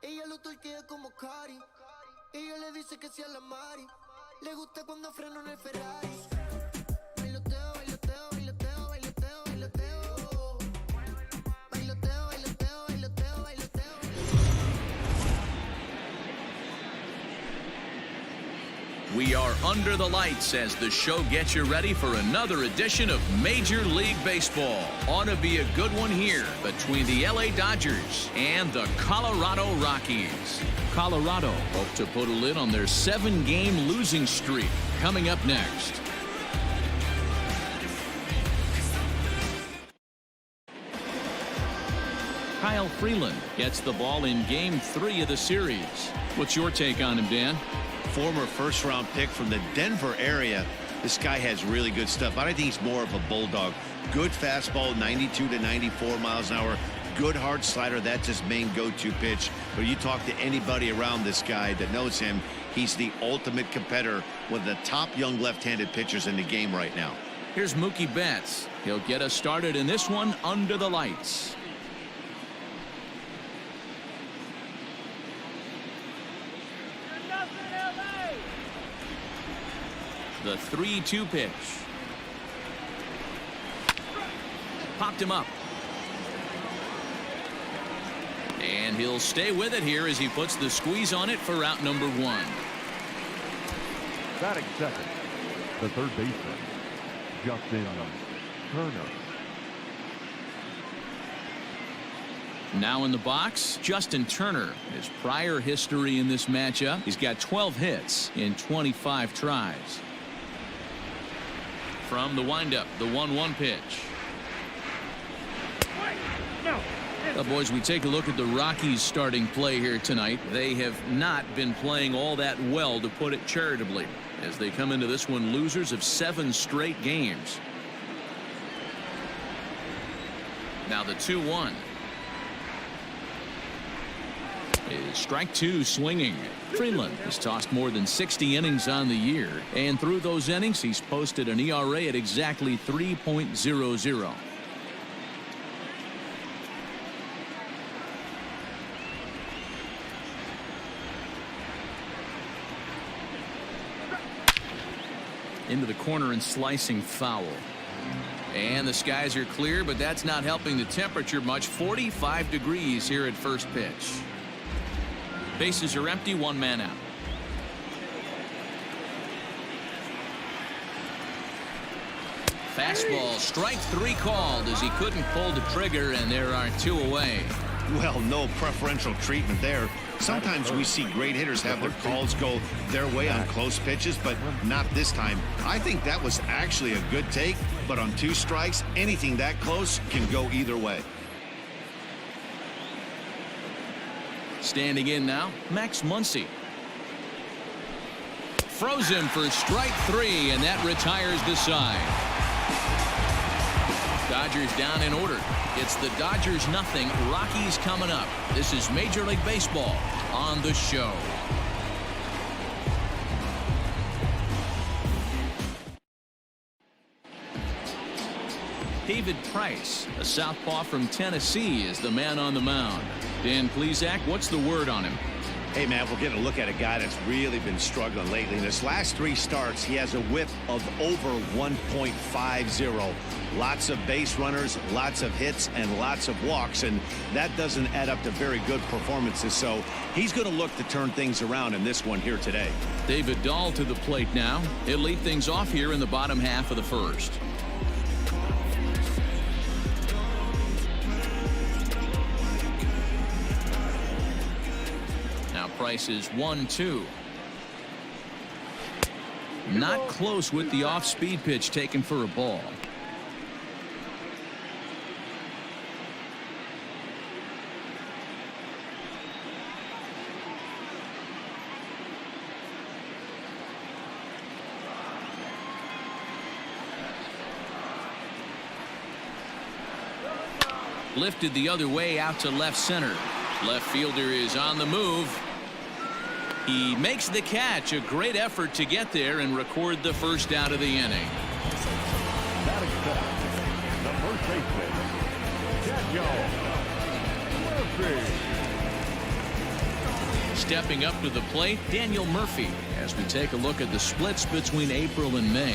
Ella lo torquea como Cari. Ella le dice que sea la Mari. Le gusta cuando freno en el Ferrari. Bailoteo, bailoteo, bailoteo, bailoteo, bailoteo. Bailoteo, bailoteo, bailoteo, bailoteo. We are under the lights as the show gets you ready for another edition of Major League Baseball. Ought to be a good one here between the LA Dodgers and the Colorado Rockies. Colorado hope to put a lid on their 7-game losing streak. Coming up next. Kyle Freeland gets the ball in Game 3 of the series. What's your take on him, Dan? Former first-round pick from the Denver area. This guy has really good stuff. I think he's more of a bulldog. Good fastball, 92 to 94 miles an hour. Good hard slider. That's his main go-to pitch. But you talk to anybody around this guy that knows him, he's the ultimate competitor, one of the top young left-handed pitchers in the game right now. Here's Mookie Betts. He'll get us started in this one under the lights. The 3-2 pitch. Popped him up. And he'll stay with it here as he puts the squeeze on it for out number 1. Batting second, the third baseman, Justin Turner. Now in the box, Justin Turner. His prior history in this matchup, he's got 12 hits in 25 tries. From the windup, the 1-1 pitch. Boys, we take a look at the Rockies starting play here tonight. They have not been playing all that well, to put it charitably, as they come into this one losers of 7 straight games. Now the 2-1. Is strike 2 swinging. Freeland has tossed more than 60 innings on the year, and through those innings he's posted an ERA at exactly 3.00. Into the corner and slicing foul. And the skies are clear, but that's not helping the temperature much. 45 degrees here at first pitch. Bases are empty, 1 man out. Fastball, strike 3 called as he couldn't pull the trigger, and there are 2 away. Well, no preferential treatment there. Sometimes we see great hitters have their calls go their way on close pitches, but not this time. I think that was actually a good take, but on 2 strikes, anything that close can go either way. Standing in now, Max Muncy. Froze him for strike 3, and that retires the side. Dodgers down in order. It's the Dodgers nothing, Rockies coming up. This is Major League Baseball on the show. David Price, a southpaw from Tennessee, is the man on the mound. Dan Plesac, what's the word on him? Hey, man, we're getting a look at a guy that's really been struggling lately. In his last 3 starts, he has a whip of over 1.50. Lots of base runners, lots of hits, and lots of walks, and that doesn't add up to very good performances. So he's going to look to turn things around in this one here today. David Dahl to the plate now. He'll lead things off here in the bottom half of the first. Price is 1-2. Not close with the off-speed pitch taken for a ball. Lifted the other way out to left center. Left fielder is on the move. He makes the catch. A great effort to get there and record the first out of the inning. Batting second, the first baseman, Daniel Murphy. Stepping up to the plate, Daniel Murphy, as we take a look at the splits between April and May.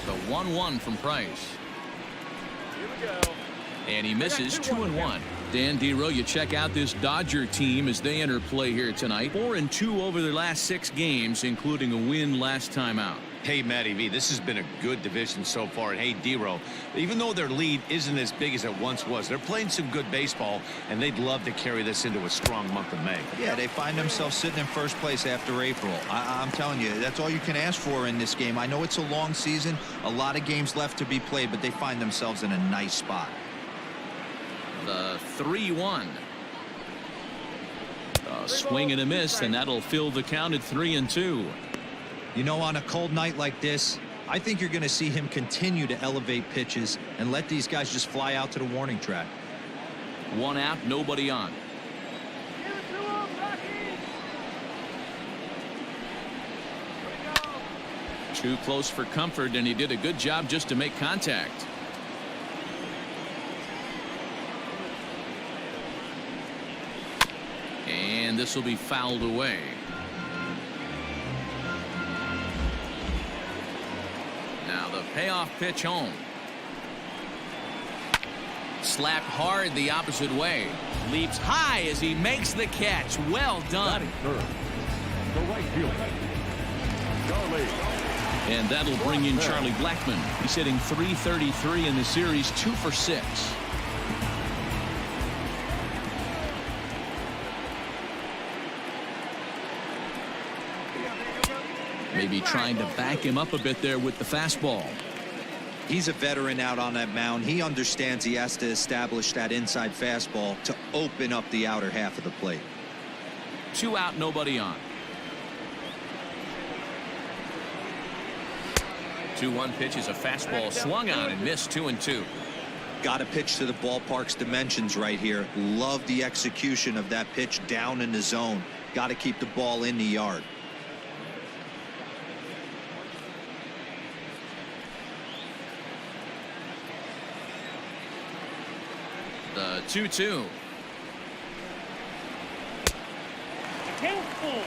The 1-1 from Price. Here we go. And he misses 2-1. Dan Dero, you check out this Dodger team as they enter play here tonight. 4-2 over their last 6 games, including a win last time out. Hey, Matty V, this has been a good division so far. And hey, Dero, even though their lead isn't as big as it once was, they're playing some good baseball, and they'd love to carry this into a strong month of May. Yeah, they find themselves sitting in first place after April. I'm telling you, that's all you can ask for in this game. I know it's a long season, a lot of games left to be played, but they find themselves in a nice spot. The 3-1. A swing and a miss, and that'll fill the count at 3-2. You know, on a cold night like this, I think you're going to see him continue to elevate pitches and let these guys just fly out to the warning track. 1 out, nobody on. Give it to him, Rockies. Here we go. Too close for comfort, and he did a good job just to make contact. And this will be fouled away. Now the payoff pitch home. Slapped hard the opposite way. Leaps high as he makes the catch. Well done. Third, the right fielder, Charlie. And that'll bring in Charlie Blackmon. He's hitting .333 in the series, 2 for 6. Maybe trying to back him up a bit there with the fastball. He's a veteran out on that mound. He understands he has to establish that inside fastball to open up the outer half of the plate. 2 out, nobody on. 2-1 pitch is a fastball swung on and missed. 2-2. Got to pitch to the ballpark's dimensions right here. Love the execution of that pitch down in the zone. Got to keep the ball in the yard. The 2-2. Careful.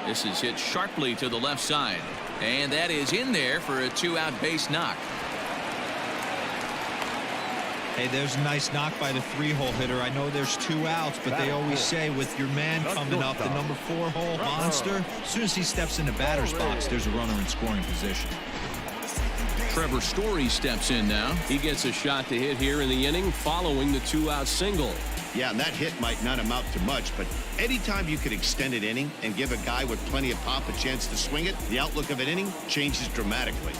This is hit sharply to the left side. And that is in there for a 2-out base knock. Hey, there's a nice knock by the 3-hole hitter. I know there's 2 outs, but they always say with your man coming up, the number 4-hole monster, as soon as he steps in the batter's box, there's a runner in scoring position. Trevor Story steps in now. He gets a shot to hit here in the inning following the 2-out single. Yeah, and that hit might not amount to much, but anytime you can extend an inning and give a guy with plenty of pop a chance to swing it, the outlook of an inning changes dramatically.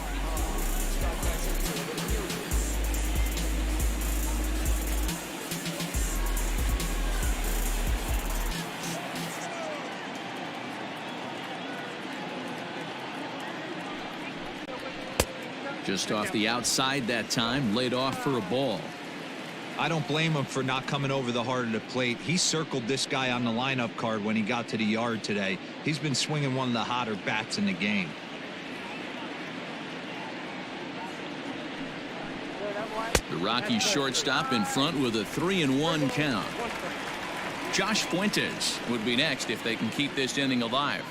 Just off the outside that time, laid off for a ball. I don't blame him for not coming over the heart of the plate. He circled this guy on the lineup card when he got to the yard today. He's been swinging one of the hotter bats in the game. The Rockies shortstop in front with a 3-1 count. Josh Fuentes would be next if they can keep this inning alive.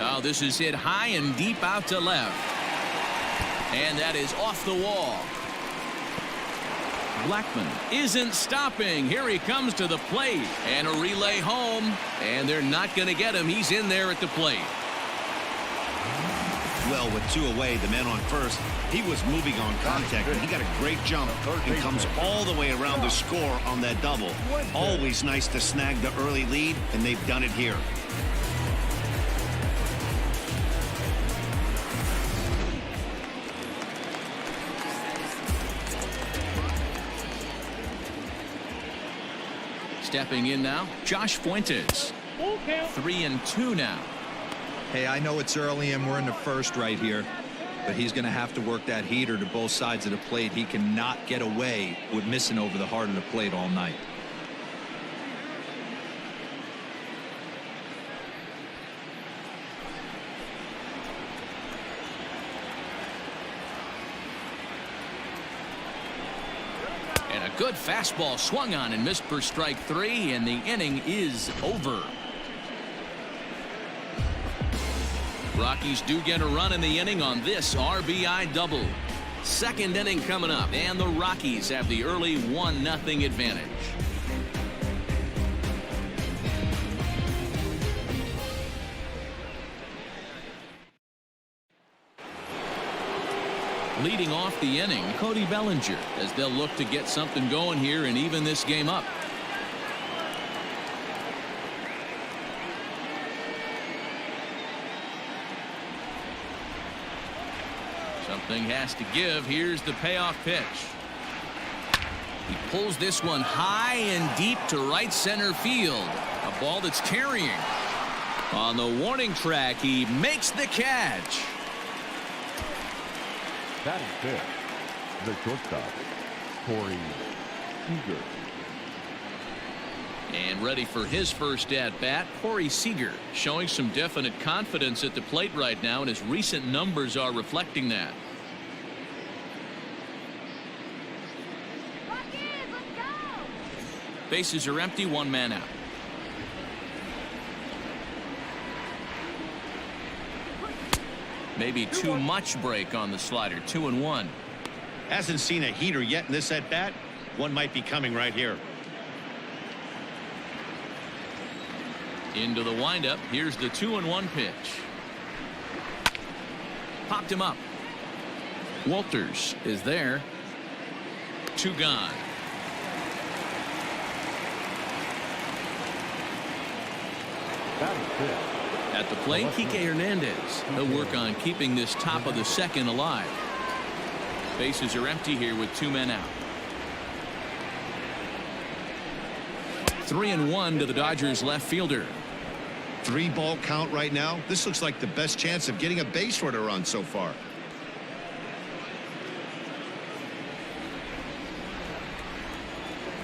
Oh, this is hit high and deep out to left. And that is off the wall. Blackmon isn't stopping. Here he comes to the plate. And a relay home. And they're not going to get him. He's in there at the plate. Well, with 2 away, the man on first, he was moving on contact, and he got a great jump and comes all the way around to score on that double. Always nice to snag the early lead, and they've done it here. Stepping in now, Josh Fuentes. 3-2 now. Hey, I know it's early and we're in the first right here, but he's going to have to work that heater to both sides of the plate. He cannot get away with missing over the heart of the plate all night. And a good fastball swung on and missed for strike 3, and the inning is over. Rockies do get a run in the inning on this RBI double. Second inning coming up, and the Rockies have the early 1-0 advantage. Leading off the inning, Cody Bellinger, as they'll look to get something going here and even this game up. Something has to give. Here's the payoff pitch. He pulls this one high and deep to right center field. A ball that's carrying. On the warning track, he makes the catch. Batting fifth, the shortstop, Corey Seager. And ready for his first at-bat, Corey Seager, showing some definite confidence at the plate right now, and his recent numbers are reflecting that. Rockies, let's go! Bases are empty, one man out. Maybe too much break on the slider. 2-1. Hasn't seen a heater yet in this at bat. One might be coming right here. Into the windup. Here's the 2-1 pitch. Popped him up. Walters is there. 2 gone. Batting fifth. At the plate, Kike Hernandez. He'll work on keeping this top of the second alive. Bases are empty here with 2 men out. 3-1 to the Dodgers left fielder. 3-ball count right now. This looks like the best chance of getting a base runner on so far.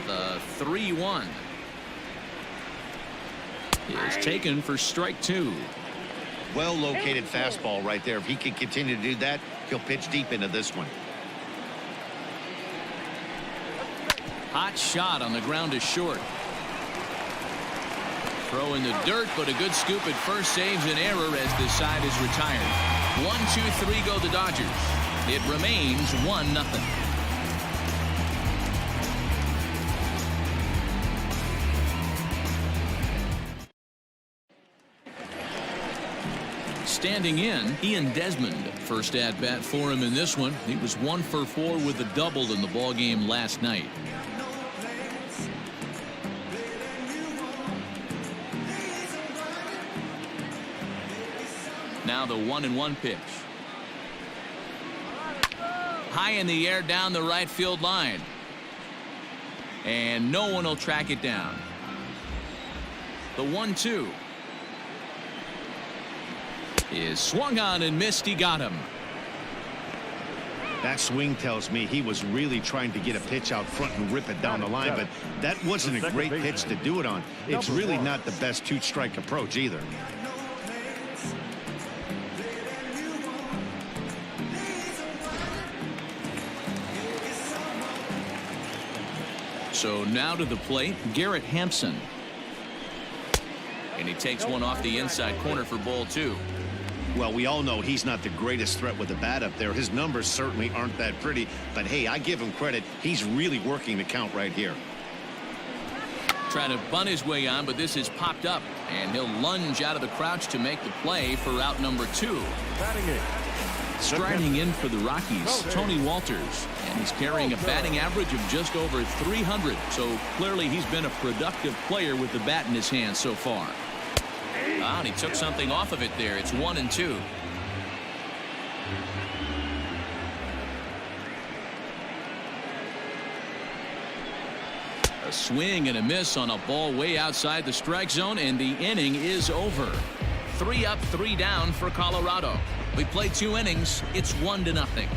The 3-1 is taken for strike 2. Well located fastball right there. If he can continue to do that, he'll pitch deep into this one. Hot shot on the ground is short. Throw in the dirt, but a good scoop at first saves an error as this side is retired. 1-2-3 go the Dodgers. It remains 1-0. Standing in, Ian Desmond. First at bat for him in this one. He was 1 for 4 with a double in the ball game last night. Now the 1-1 pitch. High in the air down the right field line. And no one will track it down. The 1-2 is swung on and missed. He got him. That swing tells me he was really trying to get a pitch out front and rip it down the line, but that wasn't a great pitch to do it on. It's really not the best 2-strike approach either. So now to the plate, Garrett Hampson. And he takes one off the inside corner for ball 2. Well, we all know he's not the greatest threat with the bat up there. His numbers certainly aren't that pretty, but hey, I give him credit. He's really working the count right here. Trying to bunt his way on, but this is popped up, and he'll lunge out of the crouch to make the play for out number 2. Striding in for the Rockies, Tony Walters, and he's carrying a batting average of just over 300, so clearly he's been a productive player with the bat in his hands so far. And he took something off of it there. It's 1-2. A swing and a miss on a ball way outside the strike zone, and the inning is over. 3 up, 3 down for Colorado. We played 2 innings. It's 1-0.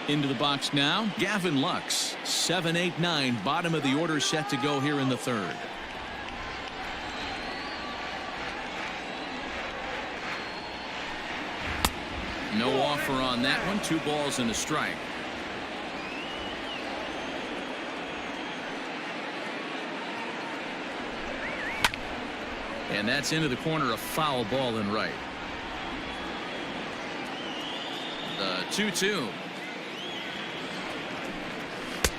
Into the box now, Gavin Lux. 7, 8, 9, bottom of the order set to go here in the 3rd. No offer on that one. 2 balls and a strike. And that's into the corner, a foul ball and right. The 2-2.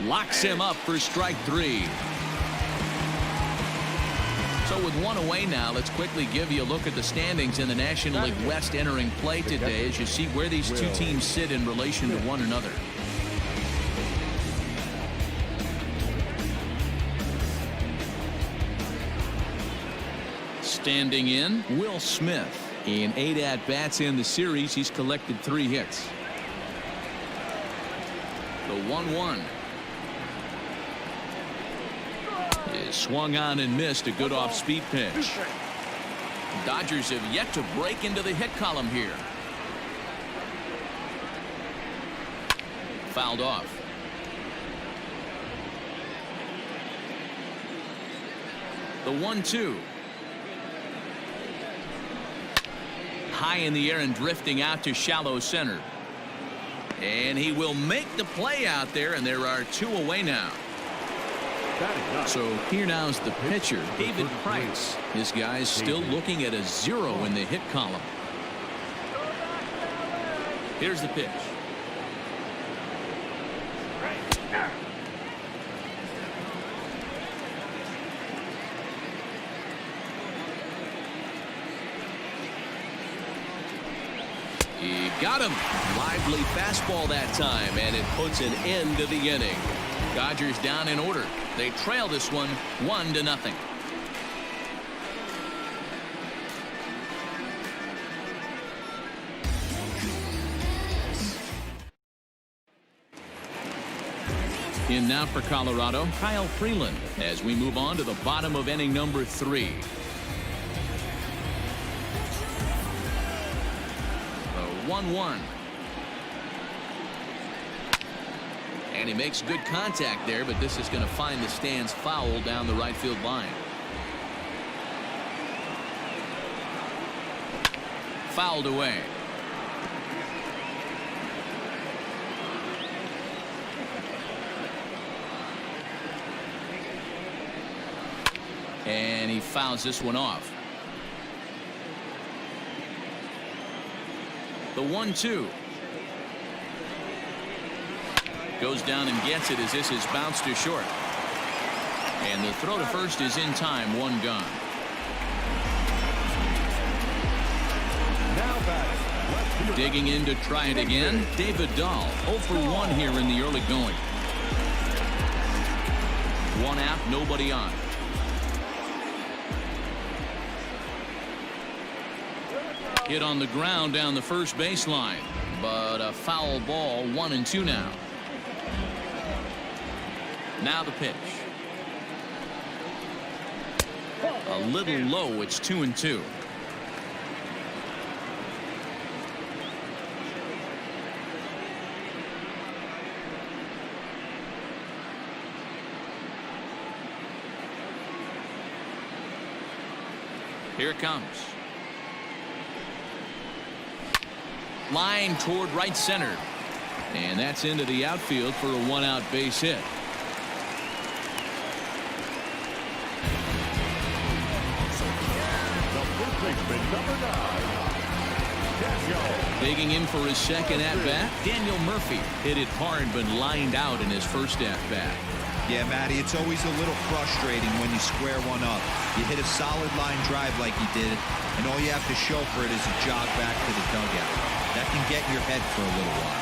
Locks him up for strike 3. So with 1 away now, let's quickly give you a look at the standings in the National League West entering play today as you see where these 2 teams sit in relation to one another. Standing in, Will Smith. In 8 at-bats in the series, he's collected 3 hits. The 1-1. Is swung on and missed. A good off-speed pitch. Dodgers have yet to break into the hit column here. Fouled off. The 1-2. High in the air and drifting out to shallow center. And he will make the play out there, and there are 2 away now. So here now is the pitcher, David Price. This guy's still looking at a 0 in the hit column. Here's the pitch. He got him. Lively fastball that time, and it puts an end to the inning. Dodgers down in order. They trail this one 1-0. In now for Colorado, Kyle Freeland, as we move on to the bottom of inning number 3. The 1-1. And he makes good contact there, but this is going to find the stands foul down the right field line. Fouled away. And he fouls this one off. The 1-2. Goes down and gets it as this is bounced to short. And the throw to first is in time. 1 gone. Digging in to try it again, David Dahl. 0 for 1 here in the early going. 1 out, nobody on. Hit on the ground down the first baseline, but a foul ball. 1-2 now. Now the pitch. A little low. It's 2-2. Here it comes. Line toward right center. And that's into the outfield for a 1-out base hit. Digging in for his second at-bat, Daniel Murphy. Hit it hard but lined out in his first at-bat. Yeah, Matty, it's always a little frustrating when you square one up. You hit a solid line drive like he did, and all you have to show for it is a jog back to the dugout. That can get in your head for a little while.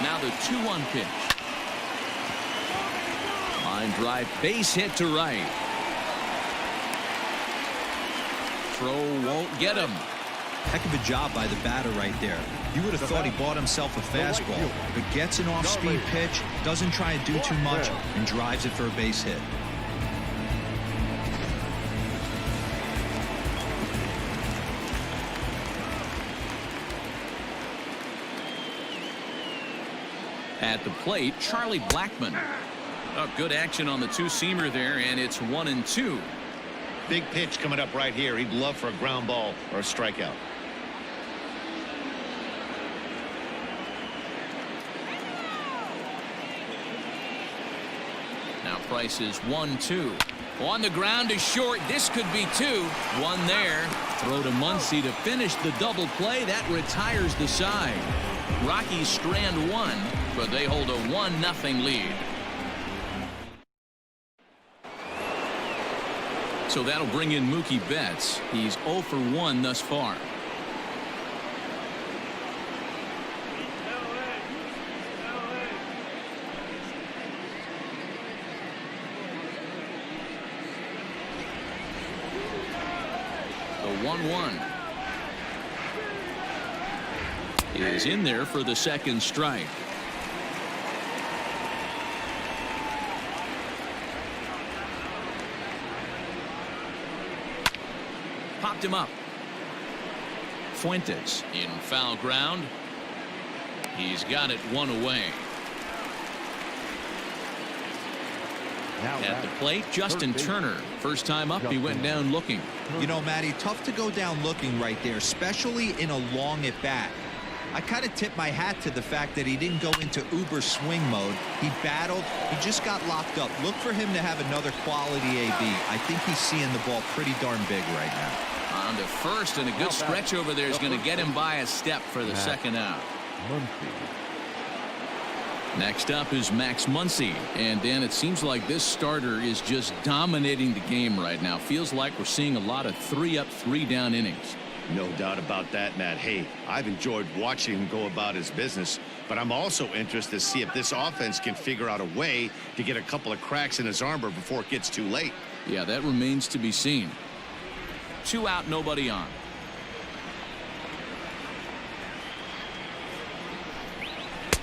Now the 2-1 pitch. Line drive, base hit to right. Throw won't get him. Heck of a job by the batter right there. You would have thought he bought himself a fastball, but gets an off-speed pitch, doesn't try to do too much, and drives it for a base hit. At the plate, Charlie Blackmon. Oh, good action on the two-seamer there, and it's 1-2. Big pitch coming up right here. He'd love for a ground ball or a strikeout. Now Price is 1-2. On the ground is short. This could be two. One there. Throw to Muncy to finish the double play. That retires the side. Rockies strand one, but they hold a 1-0 lead. So that'll bring in Mookie Betts. He's 0 for 1 thus far. The 1-1 is in there for the second strike. Popped him up. Fuentes in foul ground. He's got it one away. At the plate, Justin Turner. First time up, he went down looking. You know, Matty, tough to go down looking right there, especially in a long at bat. I kind of tip my hat to the fact that he didn't go into uber swing mode. He battled. He just got locked up. Look for him to have another quality AB. I think he's seeing the ball pretty darn big right now. On to first, and a good stretch over there is going to get him by a step for the second out. Next up is Max Muncy. And Dan, it seems like this starter is just dominating the game right now. Feels like we're seeing a lot of 3-up, 3-down innings. No doubt about that, Matt. Hey, I've enjoyed watching him go about his business, but I'm also interested to see if this offense can figure out a way to get a couple of cracks in his armor before it gets too late. Yeah, that remains to be seen. 2 out, nobody on.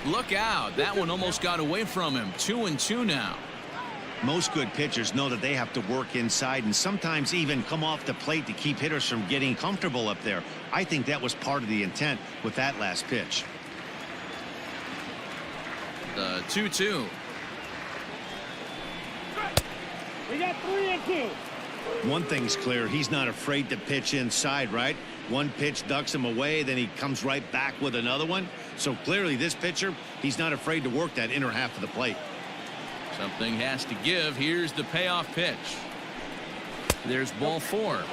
Look out. That one almost got away from him. 2-2 now. Most good pitchers know that they have to work inside and sometimes even come off the plate to keep hitters from getting comfortable up there. I think that was part of the intent with that last pitch. The 2-2. We got 3-2. One thing's clear. He's not afraid to pitch inside, right? One pitch ducks him away, then he comes right back with another one. So clearly this pitcher, he's not afraid to work that inner half of the plate. Something has to give. Here's the payoff pitch. There's ball 4.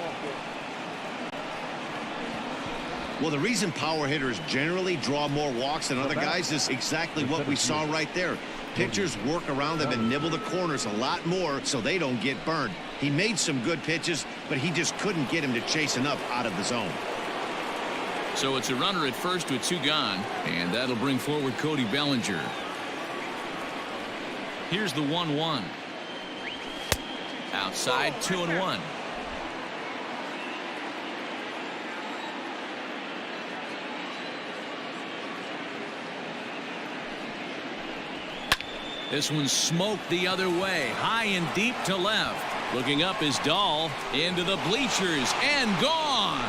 Well, the reason power hitters generally draw more walks than other guys is exactly what we saw right there. Pitchers work around them and nibble the corners a lot more so they don't get burned. He made some good pitches, but he just couldn't get him to chase enough out of the zone. So it's a runner at first with 2 gone, and that'll bring forward Cody Bellinger. Here's the 1-1. Outside, 2-1. This one smoked the other way, high and deep to left. Looking up is Dahl into the bleachers and gone.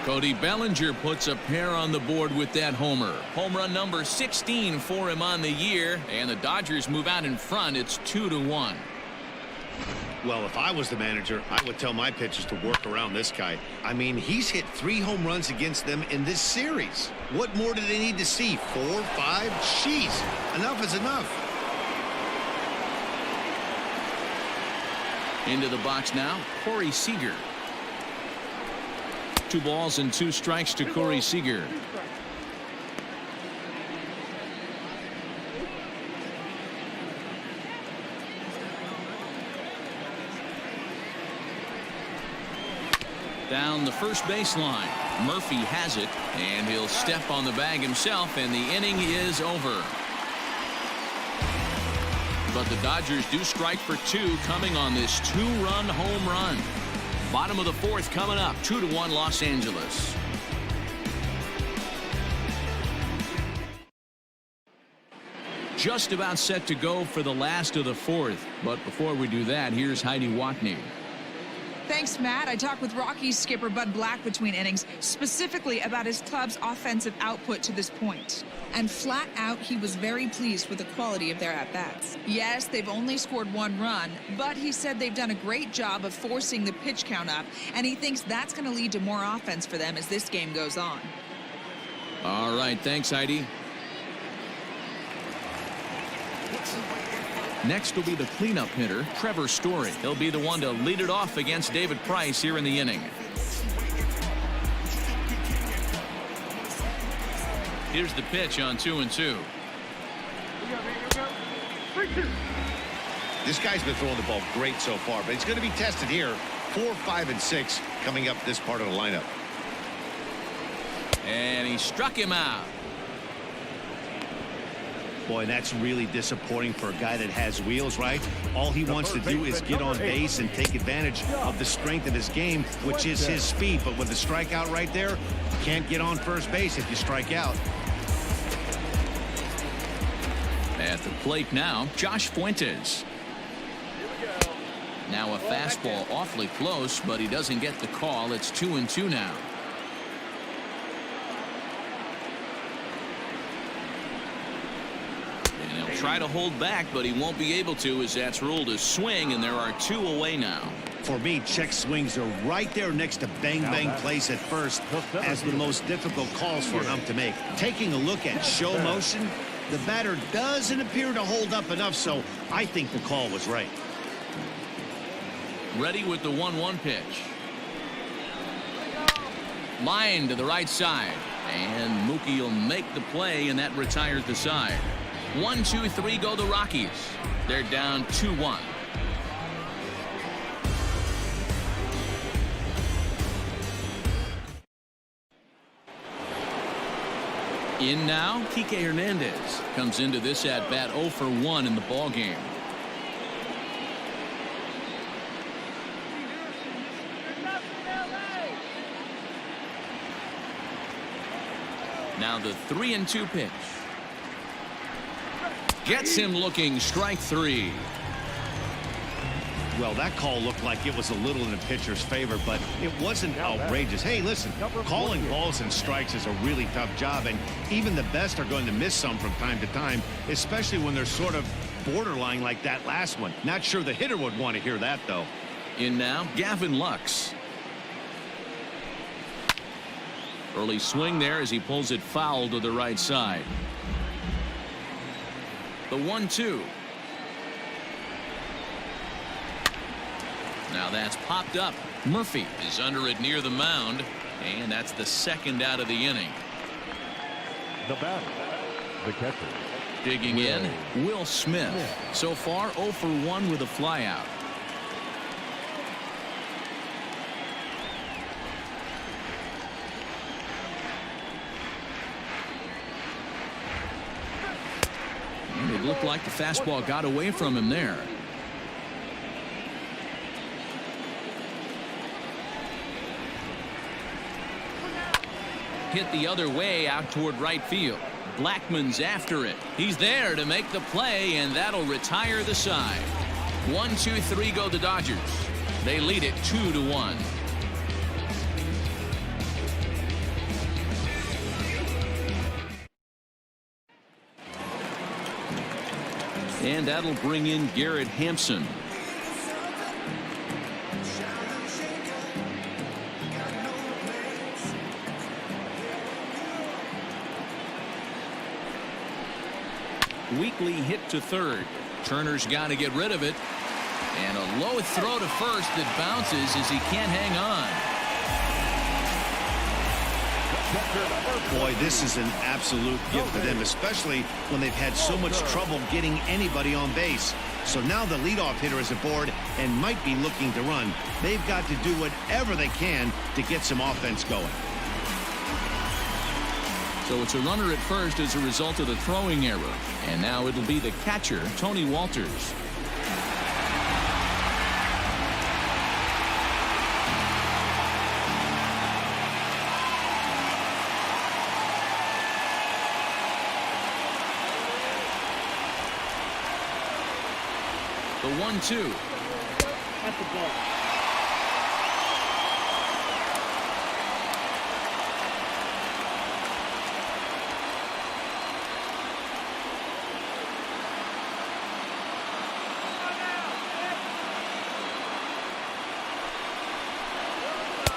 Cody Bellinger puts a pair on the board with that homer. Home run number 16 for him on the year, and the Dodgers move out in front. It's 2-1. Well, if I was the manager, I would tell my pitchers to work around this guy. I mean, he's hit 3 home runs against them in this series. What more do they need to see? 4, 5? Jeez, enough is enough. Into the box now, Corey Seager. 2 balls and 2 strikes to Corey Seager. Down the first baseline. Murphy has it, and he'll step on the bag himself, and the inning is over. but the Dodgers do strike for 2 coming on this 2-run home run. Bottom of the 4th coming up, 2-1 Los Angeles. Just about set to go for the last of the 4th. But before we do that, here's Heidi Watney. Thanks, Matt. I talked with Rockies skipper Bud Black between innings, specifically about his club's offensive output to this point. And flat out, he was very pleased with the quality of their at-bats. Yes, they've only scored 1 run, but he said they've done a great job of forcing the pitch count up, and he thinks that's going to lead to more offense for them as this game goes on. All right, thanks, Heidi. Next will be the cleanup hitter, Trevor Story. He'll be the one to lead it off against David Price here in the inning. Here's the pitch on 2-2. This guy's been throwing the ball great so far, but he's going to be tested here. 4, 5, and 6 coming up this part of the lineup. And he struck him out. Boy, that's really disappointing for a guy that has wheels, right? All he wants to do is get on base and take advantage of the strength of his game, which is his speed. But with the strikeout right there, you can't get on first base if you strike out. At the plate now, Josh Fuentes. Now a fastball awfully close, but he doesn't get the call. It's 2-2 now. Try to hold back, but he won't be able to, as that's ruled a swing, and there are 2 away now. For me, check swings are right there next to bang plays at first as the most difficult calls for an ump to make. Taking a look at show motion, the batter doesn't appear to hold up enough, so I think the call was right. Ready with the 1-1 pitch. Line to the right side, and Mookie will make the play, and that retires the side. 1, 2, 3 go the Rockies. They're down 2-1. In now, Kike Hernandez comes into this at bat 0 for 1 in the ball game. Now the 3-2 pitch. Gets him looking, strike 3. Well, that call looked like it was a little in the pitcher's favor, but it wasn't outrageous. Hey, listen, calling balls and strikes is a really tough job, and even the best are going to miss some from time to time, especially when they're sort of borderline like that last one. Not sure the hitter would want to hear that, though. In now, Gavin Lux. Early swing there as he pulls it foul to the right side. The 1-2. Now that's popped up. Murphy is under it near the mound, and that's the 2nd out of the inning. The batter, the catcher. Digging in, Will Smith. So far 0 for 1 with a flyout. It looked like the fastball got away from him there. Hit the other way out toward right field. Blackmon's after it. He's there to make the play, and that'll retire the side. 1, 2, 3 go the Dodgers. They lead it 2-1. And that'll bring in Garrett Hampson. Weekly hit to third. Turner's got to get rid of it. And a low throw to first that bounces as he can't hang on. Boy, this is an absolute gift for them, especially when they've had so much trouble getting anybody on base. So now the leadoff hitter is aboard and might be looking to run. They've got to do whatever they can to get some offense going. So it's a runner at first as a result of the throwing error. And now it'll be the catcher, Tony Walters. The 1-2. That's the ball.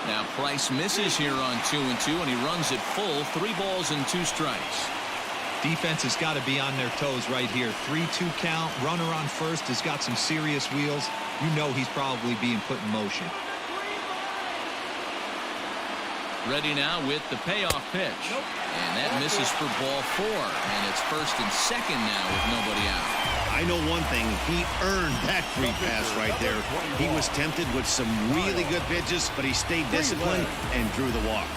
Now Price misses here on 2-2, and he runs it full. 3 balls and 2 strikes. Defense has got to be on their toes right here. 3-2 count. Runner on first has got some serious wheels. You know he's probably being put in motion. Ready now with the payoff pitch. And that misses for ball 4. And it's first and second now with nobody out. I know one thing. He earned that free pass right there. He was tempted with some really good pitches, but he stayed disciplined and drew the walk.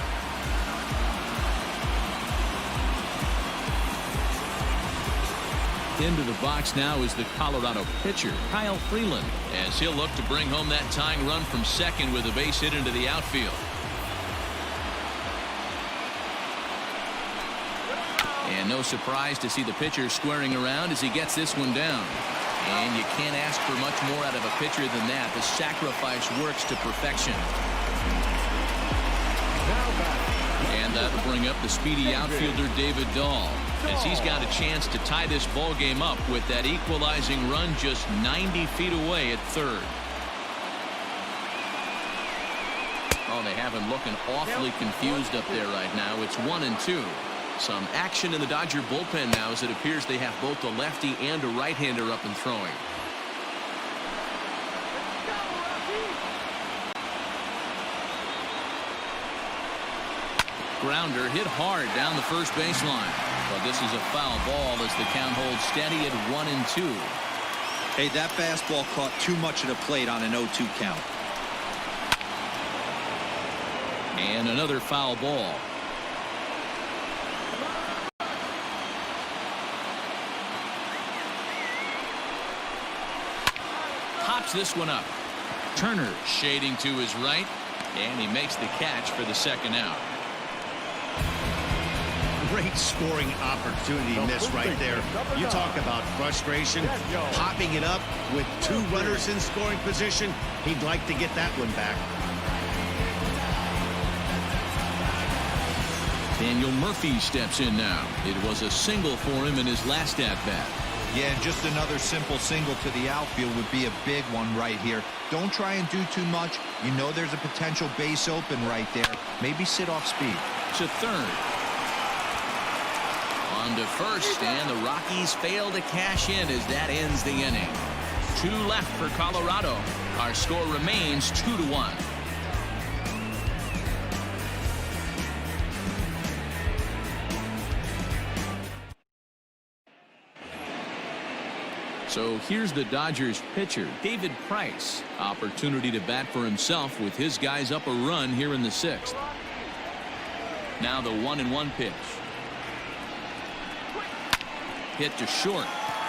Into the box now is the Colorado pitcher, Kyle Freeland, as he'll look to bring home that tying run from second with a base hit into the outfield. And no surprise to see the pitcher squaring around as he gets this one down. And you can't ask for much more out of a pitcher than that. The sacrifice works to perfection. And that'll bring up the speedy outfielder David Dahl, as he's got a chance to tie this ball game up with that equalizing run just 90 feet away at third. Oh, they have him looking awfully confused up there right now. It's 1-2. Some action in the Dodger bullpen now, as it appears they have both a lefty and a right-hander up and throwing. Grounder hit hard down the first baseline. But this is a foul ball as the count holds steady at 1-2. Hey, that fastball caught too much of the plate on an 0-2 count. And another foul ball. Pops this one up. Turner shading to his right, and he makes the catch for the second out. Great scoring opportunity missed right there. You talk about frustration, popping it up with 2 runners in scoring position. He'd like to get that one back. Daniel Murphy steps in now. It was a single for him in his last at-bat. Yeah, just another simple single to the outfield would be a big one right here. Don't try and do too much. You know there's a potential base open right there. Maybe sit off speed. To third. On to first, and the Rockies fail to cash in as that ends the inning. 2 left for Colorado. Our score remains 2-1. So here's the Dodgers pitcher, David Price. Opportunity to bat for himself with his guys up a run here in the 6th. Now the 1-1 pitch. Hit to short.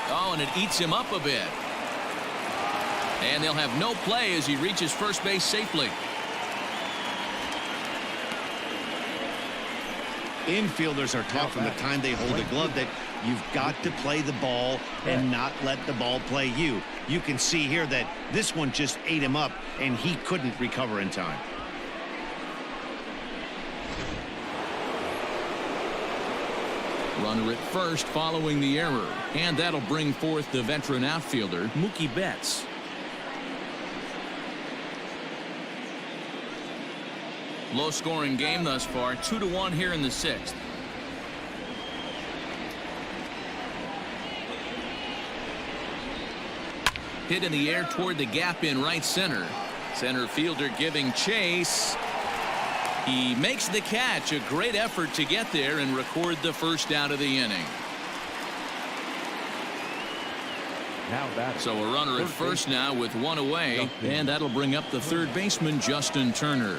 Oh, and it eats him up a bit. And they'll have no play as he reaches first base safely. Infielders are taught from the time they hold a glove that you've got to play the ball and not let the ball play you. You can see here that this one just ate him up, and he couldn't recover in time. Runner at first following the error, and that'll bring forth the veteran outfielder Mookie Betts. Low scoring game thus far, 2-1 here in the 6th. Hit in the air toward the gap in right center. Center fielder giving chase. He makes the catch. A great effort to get there and record the first out of the inning. So a runner at first now with 1 away, and that'll bring up the third baseman Justin Turner.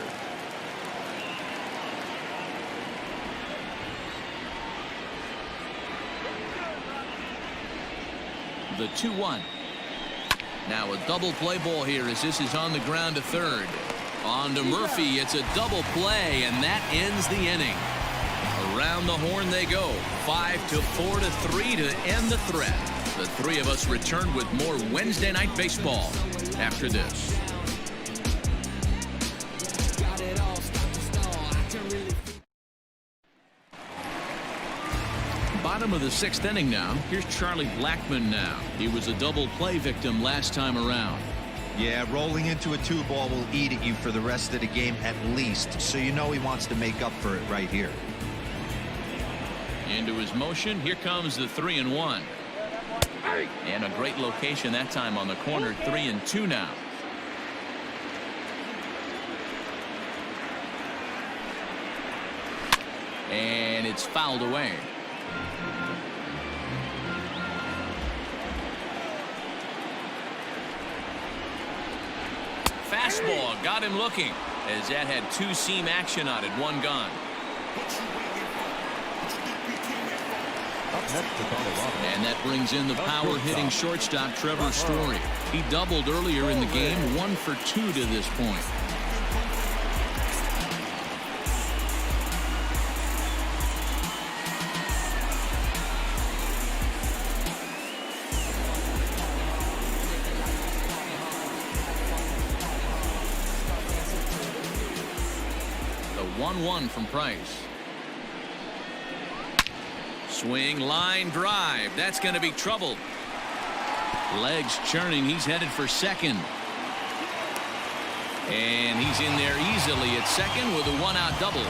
the 2-1. Now a double play ball here as this is on the ground to third. On to Murphy. It's a double play, and that ends the inning. Around the horn they go. 5-4-3 to end the threat. The three of us return with more Wednesday Night Baseball after this. Bottom of the 6th inning now. Here's Charlie Blackmon now. He was a double play victim last time around. Yeah, rolling into a 2-ball will eat at you for the rest of the game at least, so you know he wants to make up for it right here. Into his motion. Here comes the 3-1. And a great location that time on the corner. 3-2 now. And it's fouled away. Fastball got him looking as that had 2-seam action on it. 1 gone. And that brings in the power hitting shortstop Trevor Story. He doubled earlier in the game. 1 for 2 to this point. The 1-1 from Price. Swing, line drive. That's going to be trouble. Legs churning. He's headed for second. And he's in there easily at second with a 1-out double.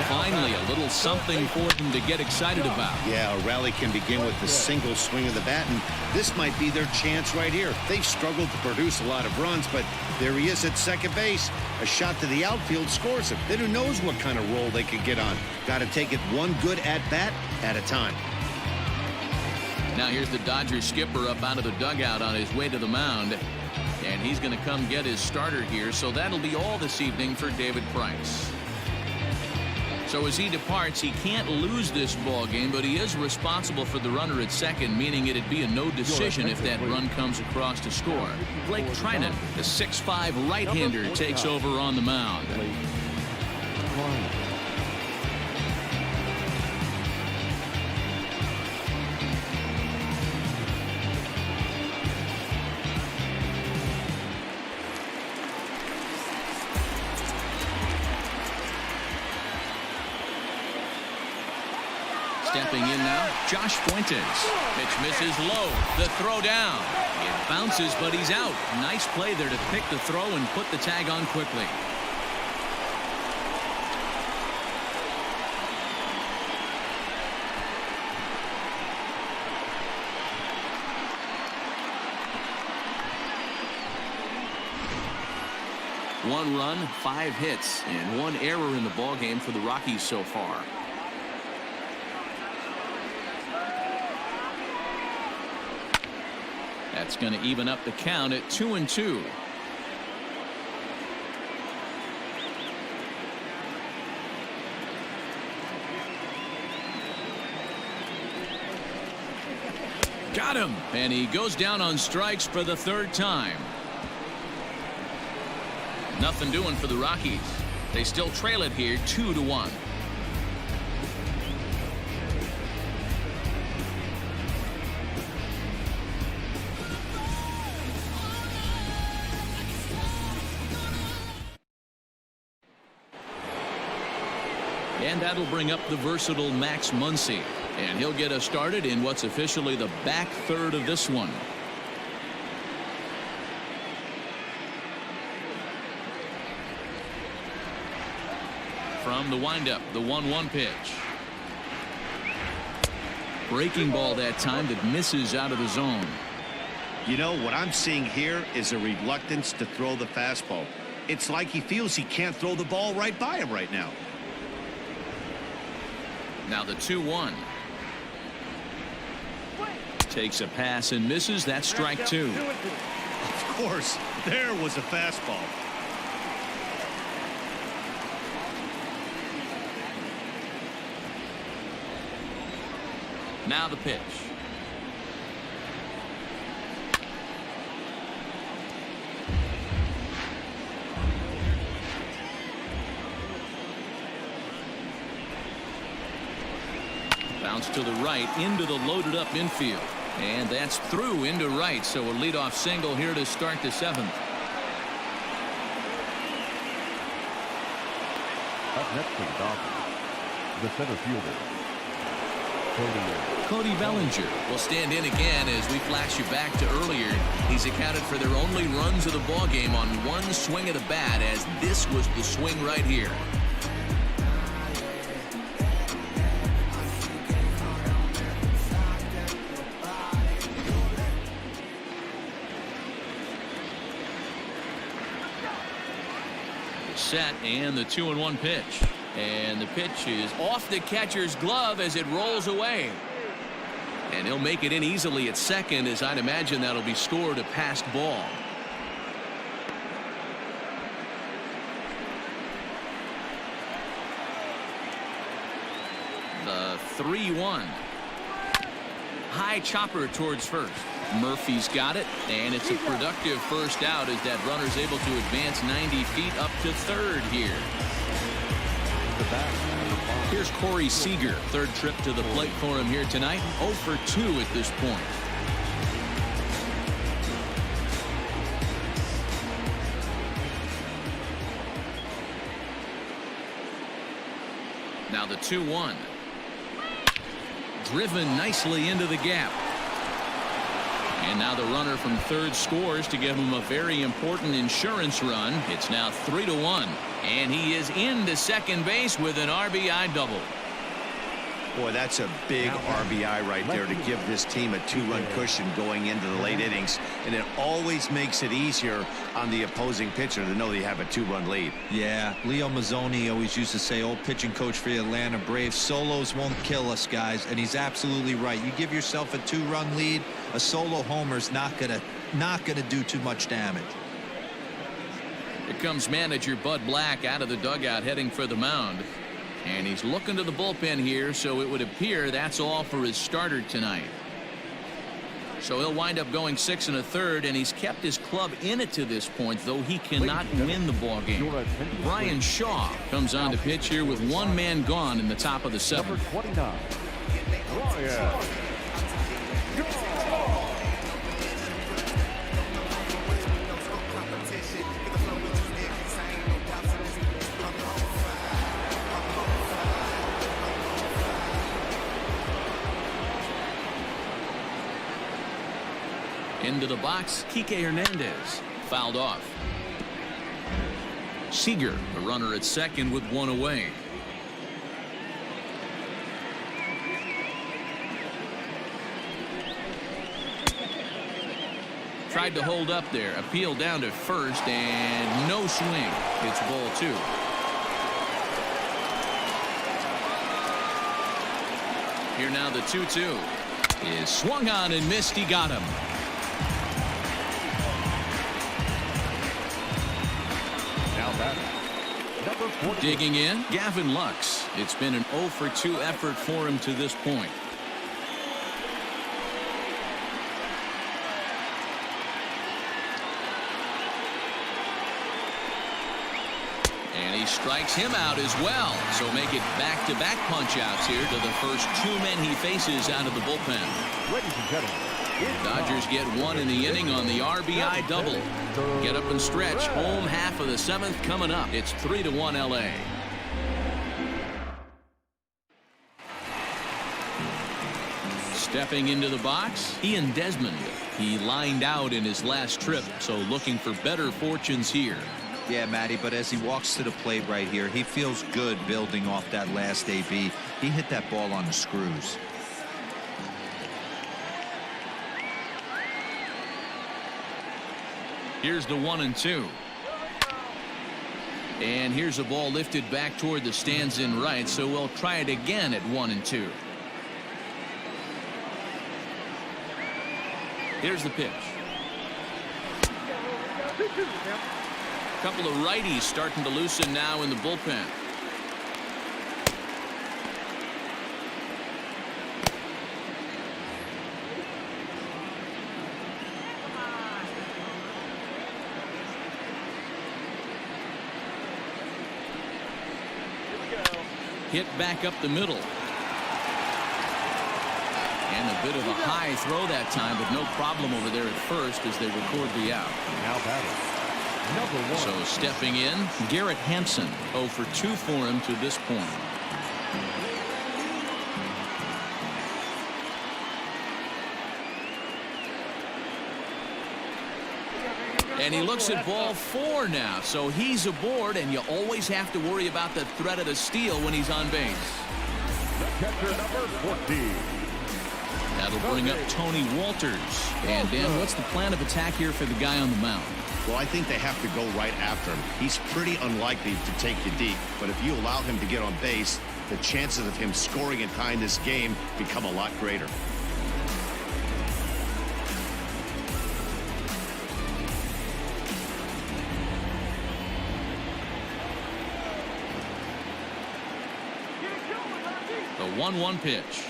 Finally, a little something for them to get excited about. Yeah, a rally can begin with the single swing of the bat, and this might be their chance right here. They've struggled to produce a lot of runs, but there he is at second base. A shot to the outfield scores him. Then who knows what kind of roll they could get on. Got to take it one good at-bat at a time. Now here's the Dodgers skipper up out of the dugout on his way to the mound. And he's going to come get his starter here, so that'll be all this evening for David Price. So as he departs, he can't lose this ball game, but he is responsible for the runner at second, meaning it'd be a no decision if that run comes across to score. Blake Trinan, the 6'5" right-hander, takes over on the mound. Stepping in now, Josh Fuentes. Pitch misses low. The throw down. It bounces, but he's out. Nice play there to pick the throw and put the tag on quickly. One run, 5 hits, and 1 error in the ballgame for the Rockies so far. That's going to even up the count at 2-2. Got him, and he goes down on strikes for the 3rd time. Nothing doing for the Rockies. They still trail it here 2-1. And that'll bring up the versatile Max Muncy. And he'll get us started in what's officially the back third of this one. From the windup, the 1-1 pitch. Breaking ball that time that misses out of the zone. You know, what I'm seeing here is a reluctance to throw the fastball. It's like he feels he can't throw the ball right by him right now. Now the 2-1. Takes a pass and misses. That's strike 2. Of course, there was a fastball. Now the pitch. Bounce to the right into the loaded up infield. And that's through into right. So a leadoff single here to start the 7th. Up next for the Dodgers, the center fielder, Cody Bellinger will stand in again as we flash you back to earlier. He's accounted for their only runs of the ball game on one swing of the bat, as this was the swing right here. Set and the 2-1 pitch. And the pitch is off the catcher's glove as it rolls away. And he'll make it in easily at second, as I'd imagine that'll be scored a passed ball. The 3-1. High chopper towards first. Murphy's got it, and it's a productive first out as that runner's able to advance 90 feet up to third here. Here's Corey Seager, third trip to the plate for him here tonight. 0 for 2 at this point. Now the 2-1. Driven nicely into the gap. And now the runner from third scores to give him a very important insurance run. It's now 3-1. And he is into second base with an RBI double. Boy, that's a big RBI right there to give this team a 2-run cushion going into the late innings. And it always makes it easier on the opposing pitcher to know they have a 2-run lead. Yeah, Leo Mazzoni always used to say, old pitching coach for the Atlanta Braves, solos won't kill us, guys. And he's absolutely right. You give yourself a 2-run lead, a solo homer's not gonna do too much damage. Here comes manager Bud Black out of the dugout heading for the mound. And he's looking to the bullpen here, so it would appear that's all for his starter tonight. So he'll wind up going 6 1/3, and he's kept his club in it to this point, though he cannot win the ball game. Brian Shaw comes on to pitch here with one man gone in the top of the 7th. number 29, Ryan. Into the box, Kike Hernandez fouled off. Seager, the runner at second with one away. Tried to hold up there, appeal down to first, and no swing. It's ball 2. Here now the 2-2 is swung on and missed. He got him. Digging in, Gavin Lux. It's been an 0 for 2 effort for him to this point. And he strikes him out as well. So make it back-to-back punch-outs here to the first 2 men he faces out of the bullpen. Ladies and gentlemen, Dodgers get 1 in the inning on the RBI double. Get up and stretch. Home half of the 7th coming up. It's 3-1 LA. Stepping into the box, Ian Desmond. He lined out in his last trip, so looking for better fortunes here. Yeah, Matty, but as he walks to the plate right here, he feels good building off that last AB. He hit that ball on the screws. Here's the 1-2. And here's a ball lifted back toward the stands in right, so we'll try it again at 1-2. Here's the pitch. A couple of righties starting to loosen now in the bullpen. Hit back up the middle. And a bit of a high throw that time, but no problem over there at first as they record the out. Now batting, number 1. So stepping in, Garrett Hampson. 0 for 2 for him to this point. And he looks at ball 4 now, so he's aboard, and you always have to worry about the threat of the steal when he's on base. The catcher, number 14. That'll bring up Tony Walters. And Dan, what's the plan of attack here for the guy on the mound? Well, I think they have to go right after him. He's pretty unlikely to take you deep, but if you allow him to get on base, the chances of him scoring and tying this game become a lot greater. The 1-1 pitch.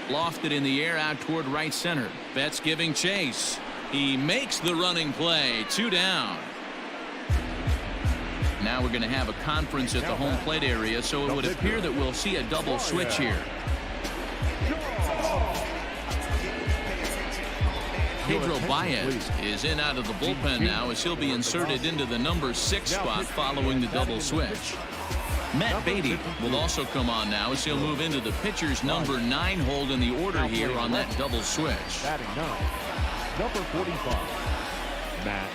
Lofted in the air out toward right center. Betts giving chase. He makes the running play. 2 down. Now we're going to have a conference at the home plate area, so it would appear that we'll see a double switch here. Pedro Baez is in out of the bullpen now as he'll be inserted into the number 6 spot following the double switch. Matt Beatty will also come on now as he'll move into the pitcher's number 9 hold in the order here on that double switch. Batting 9, number 45. Matt.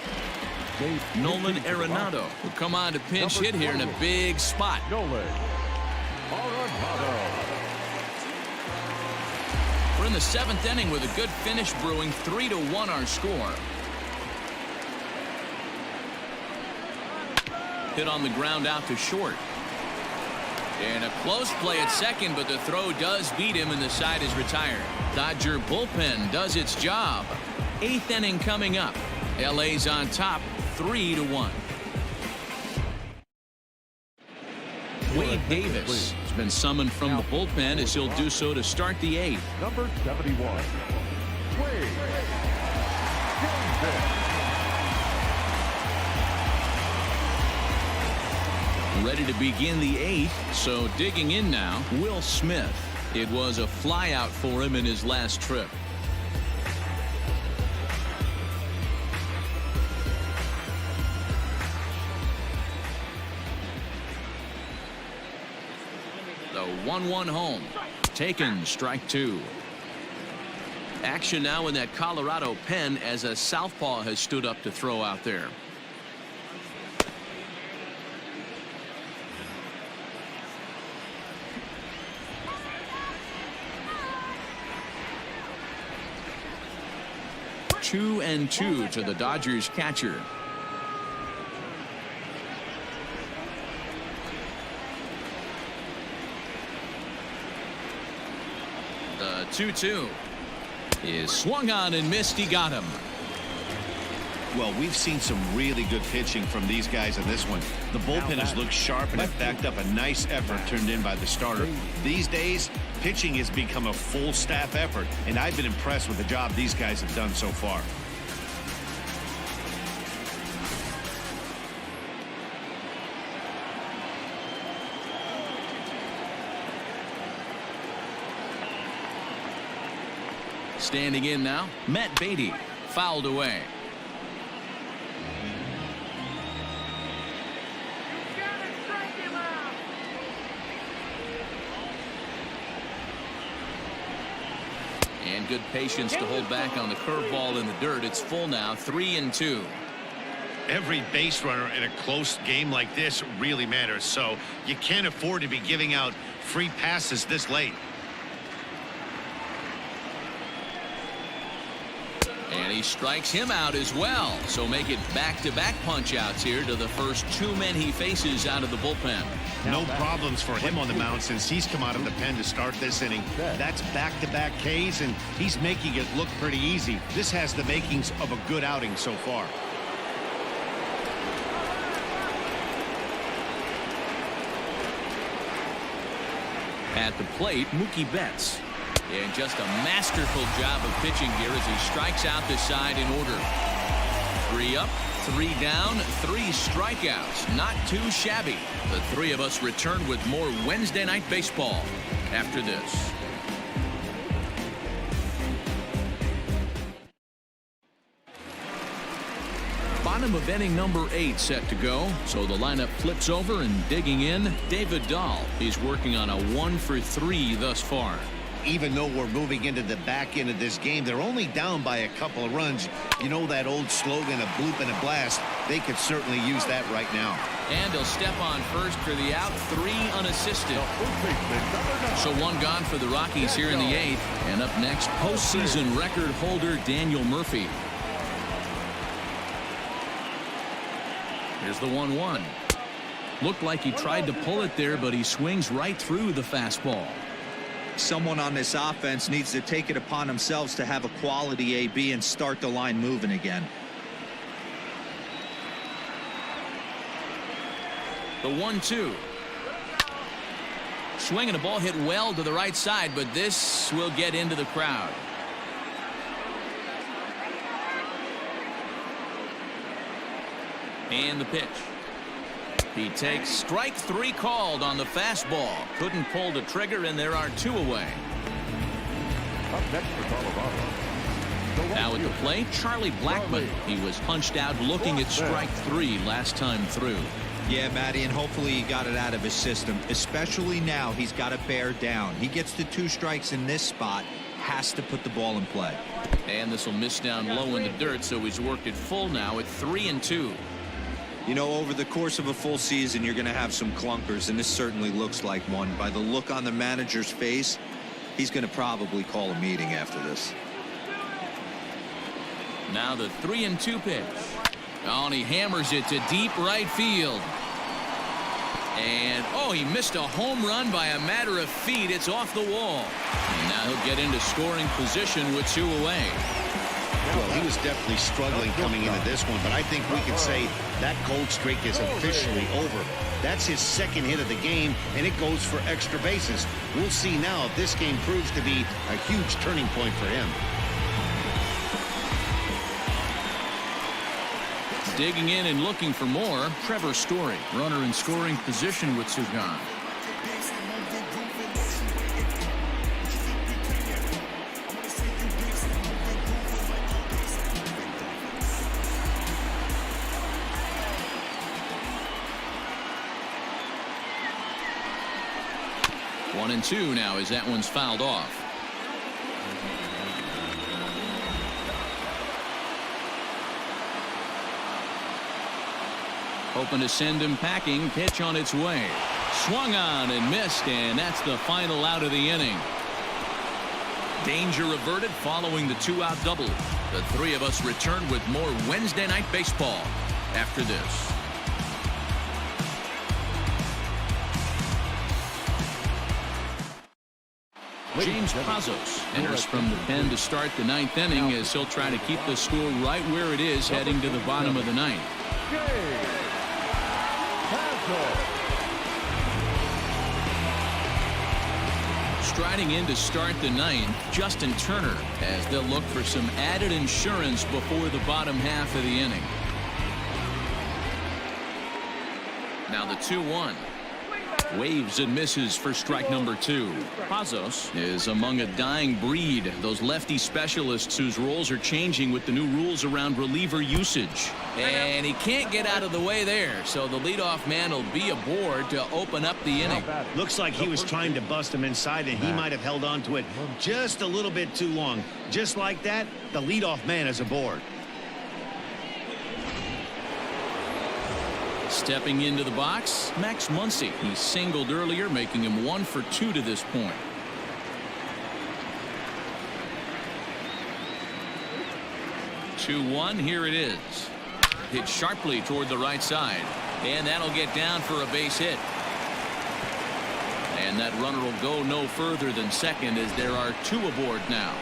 Nolan Arenado will come on to pinch hit here in a big spot. Nolan Arenado. We're in the 7th inning with a good finish brewing. 3-1 our score. Hit on the ground out to short. And a close play at second, but the throw does beat him and the side is retired. Dodger bullpen does its job. 8th inning coming up. LA's on top 3-1. Wade Davis has been summoned from the bullpen as he'll do so to start the 8th. Number 71. Wade Davis. Ready to begin the 8th, so digging in now, Will Smith. It was a flyout for him in his last trip. The 1-1 home. Taken, strike 2. Action now in that Colorado pen as a southpaw has stood up to throw out there. Two and 2 to the Dodgers catcher. The 2-2 is swung on and missed. He got him. Well, we've seen some really good pitching from these guys in this one. The bullpen has looked sharp and have backed up a nice effort turned in by the starter. These days, pitching has become a full staff effort, and I've been impressed with the job these guys have done so far. Standing in now, Matt Beatty. Fouled away. And good patience to hold back on the curveball in the dirt. It's full now, 3-2. Every base runner in a close game like this really matters, so you can't afford to be giving out free passes this late. And he strikes him out as well. So make it back-to-back punch-outs here to the first 2 men he faces out of the bullpen. No problems for him on the mound since he's come out of the pen to start this inning. That's back-to-back Ks, and he's making it look pretty easy. This has the makings of a good outing so far. At the plate, Mookie Betts. And just a masterful job of pitching here as he strikes out the side in order. 3 up, 3 down, 3 strikeouts. Not too shabby. The 3 of us return with more Wednesday Night Baseball after this. bottom of inning number 8 set to go. So the lineup flips over, and digging in, David Dahl. He's working on a 1-for-3 thus far. Even though we're moving into the back end of this game, they're only down by a couple of runs. You know that old slogan, a bloop and a blast? They could certainly use that right now. And he'll step on first for the out, 3 unassisted. So 1 gone for the Rockies here in the 8th. And up next, postseason record holder Daniel Murphy. Here's the 1-1. Looked like he tried to pull it there, but he swings right through the fastball. Someone on this offense needs to take it upon themselves to have a quality AB and start the line moving again. The 1-2. Swinging a ball hit well to the right side, but this will get into the crowd. And the pitch. He takes strike 3 called on the fastball. Couldn't pull the trigger, and there are 2 away. Up next for Colorado. Now at the plate, Charlie Blackmon. He was punched out looking at strike 3 last time through. Yeah, Matty, and hopefully he got it out of his system. Especially now, he's got to bear down. He gets the 2 strikes in this spot, has to put the ball in play. And this will miss down low in the dirt, so he's worked it full now at 3-2. You know, over the course of a full season, you're going to have some clunkers, and this certainly looks like one. By the look on the manager's face, he's going to probably call a meeting after this. Now the 3-2 pitch. Oh, and he hammers it to deep right field. And, oh, he missed a home run by a matter of feet. It's off the wall. And now he'll get into scoring position with 2 away. Well, he was definitely struggling coming into this one, but I think we can say that cold streak is officially over. That's his 2nd hit of the game, and it goes for extra bases. We'll see now if this game proves to be a huge turning point for him. Digging in and looking for more, Trevor Story. Runner in scoring position with 2 gone. One and 2 now as that one's fouled off. Hoping to send him packing. Pitch on its way. Swung on and missed, and that's the final out of the inning. Danger averted following the 2-out double. The 3 of us return with more Wednesday Night Baseball after this. James Pazos enters from the pen to start the 9th inning as he'll try to keep the score right where it is heading to the bottom of the 9th. Striding in to start the 9th, Justin Turner, as they'll look for some added insurance before the bottom half of the inning. Now the 2-1. Waves and misses for strike number 2. Pazos is among a dying breed, those lefty specialists whose roles are changing with the new rules around reliever usage. And he can't get out of the way there, so the leadoff man will be aboard to open up the inning. Looks like he was trying to bust him inside, and he might have held on to it just a little bit too long. Just like that, the leadoff man is aboard. Stepping into the box, Max Muncy. He singled earlier, making him 1 for 2 to this point. Two-one, here it is. Hit sharply toward the right side, and that'll get down for a base hit. And that runner will go no further than second as there are 2 aboard now.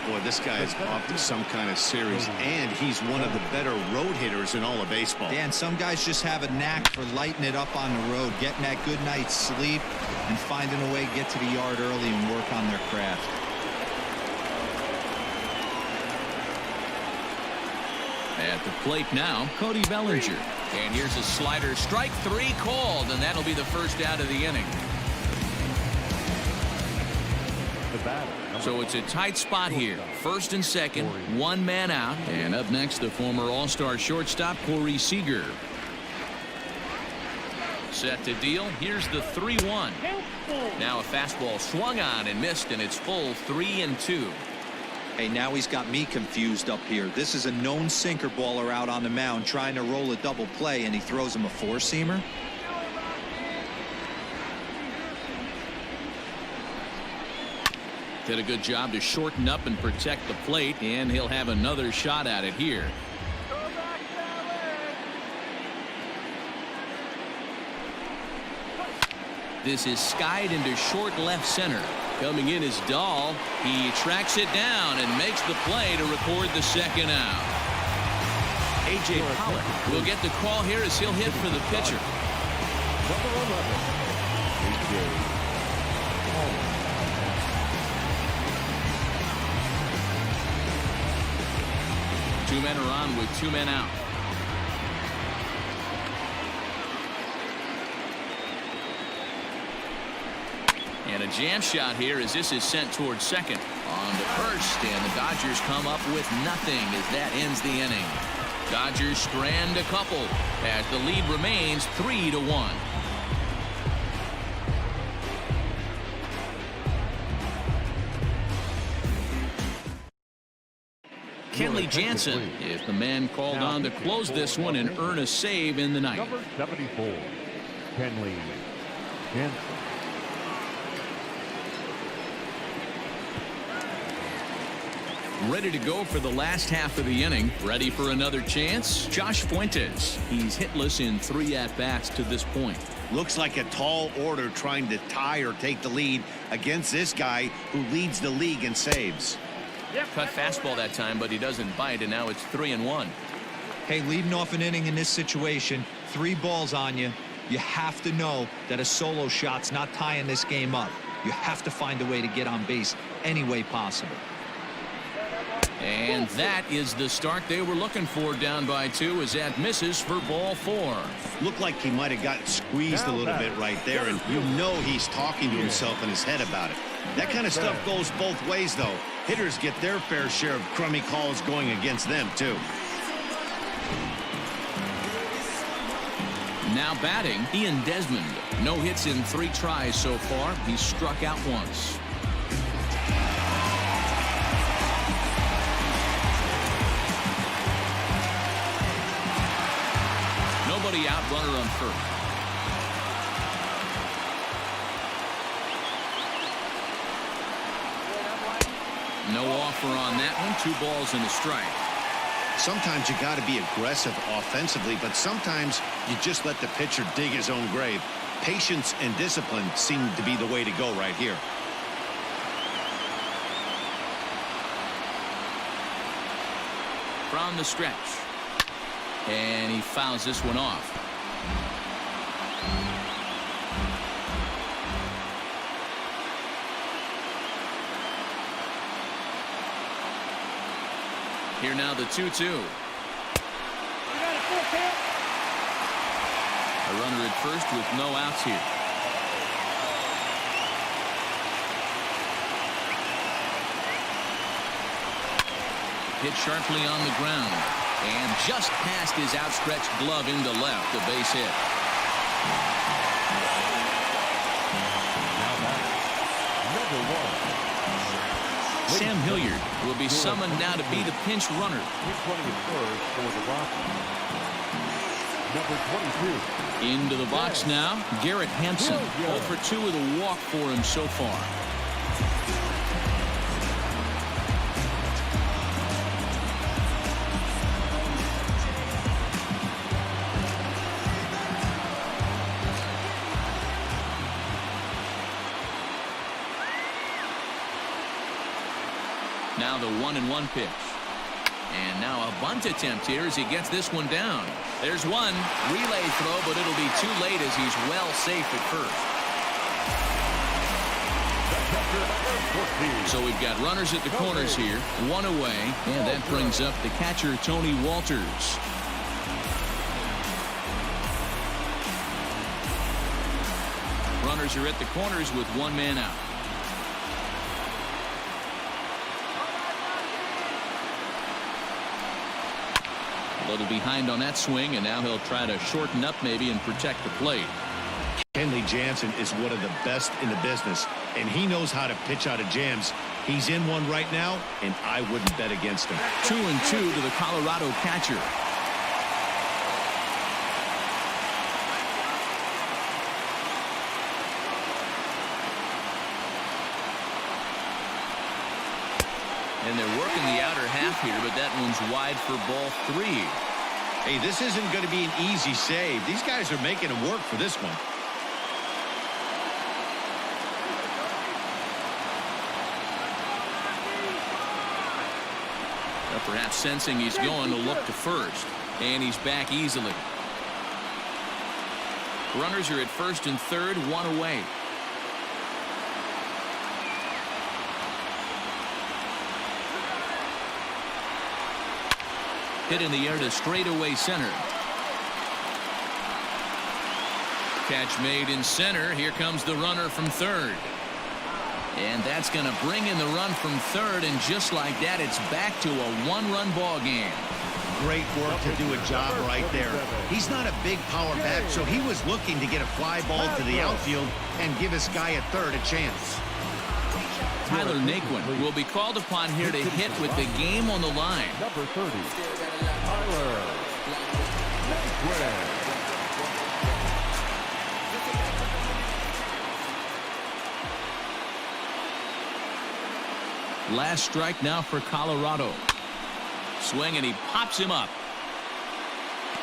Boy, this guy is off to some kind of series, and he's one of the better road hitters in all of baseball. Dan, some guys just have a knack for lighting it up on the road, getting that good night's sleep, and finding a way to get to the yard early and work on their craft. At the plate now, Cody Bellinger. And here's a slider. Strike 3 called, and that'll be the first out of the inning. The batter. So it's a tight spot here. First and second, one man out. And up next, the former All-Star shortstop, Corey Seager. Set to deal. Here's the 3-1. Now a fastball swung on and missed, and it's full 3-2. Hey, now he's got me confused up here. This is a known sinker baller out on the mound trying to roll a double play, and he throws him a four-seamer. Did a good job to shorten up and protect the plate, and he'll have another shot at it here. This is skied into short left center. Coming in is Dahl. He tracks it down and makes the play to record the second out. A.J. Pollock will get the call here as he'll hit for the pitcher. Number 11. A.J. Pollock. Two men are on with two men out. And a jam shot here as this is sent towards second. On to first, and the Dodgers come up with nothing as that ends the inning. Dodgers strand a couple as the lead remains 3-1. Kenley Jansen is the man called on to close this one and earn a save in the ninth. Number 74, Kenley Jansen. Ready to go for the last half of the inning. Ready for another chance? Josh Fuentes. He's hitless in 3 at-bats to this point. Looks like a tall order trying to tie or take the lead against this guy who leads the league in saves. Cut fastball that time, but he doesn't bite, and now it's 3-1. Hey, leading off an inning in this situation, 3 balls on you. You have to know that a solo shot's not tying this game up. You have to find a way to get on base any way possible. And that is the start they were looking for. Down by 2 as that misses for ball 4. Looked like he might have gotten squeezed a little bit right there, and you know he's talking to himself in his head about it. That kind of stuff goes both ways, though. Hitters get their fair share of crummy calls going against them, too. Now batting, Ian Desmond. No hits in 3 tries so far. He's struck out once. Nobody out, runner on first. No offer on that one. 2 balls and a strike. Sometimes you got to be aggressive offensively, but sometimes you just let the pitcher dig his own grave. Patience and discipline seem to be the way to go right here. From the stretch. And he fouls this one off. Here now the 2-2. A runner at first with no outs here. Hit sharply on the ground. And just past his outstretched glove into left, a base hit. Number 1. Sam Hilliard will be summoned now to be the pinch runner. He's running at first for the Rockies. Number 22. Into the box now, Garrett Hampson. 0 for 2 with a walk for him so far. Now the 1-1 pitch. And now a bunt attempt here as he gets this one down. There's one. Relay throw, but it'll be too late as he's well safe at first. So we've got runners at the corners here. 1 away. And that brings up the catcher, Tony Walters. Runners are at the corners with 1 man out. A little behind on that swing, and now he'll try to shorten up maybe and protect the plate. Kenley Jansen is one of the best in the business, and he knows how to pitch out of jams. He's in one right now, and I wouldn't bet against him. 2-2 to the Colorado catcher. And they're working the outer half here, but that one's wide for ball 3. Hey, this isn't going to be an easy save. These guys are making him work for this one. Perhaps sensing he's going to look to first, and he's back easily. Runners are at first and third, one away. Hit in the air to straightaway center. Catch made in center. Here comes the runner from third. And that's going to bring in the run from third, and just like that, it's back to a one-run ball game. Great work to do a job right there. He's not a big power bat, so he was looking to get a fly ball to the outfield and give his guy at third a chance. Tyler Naquin will be called upon here to hit with the game on the line. Number 30, Tyler Naquin. Last strike now for Colorado. Swing, and he pops him up.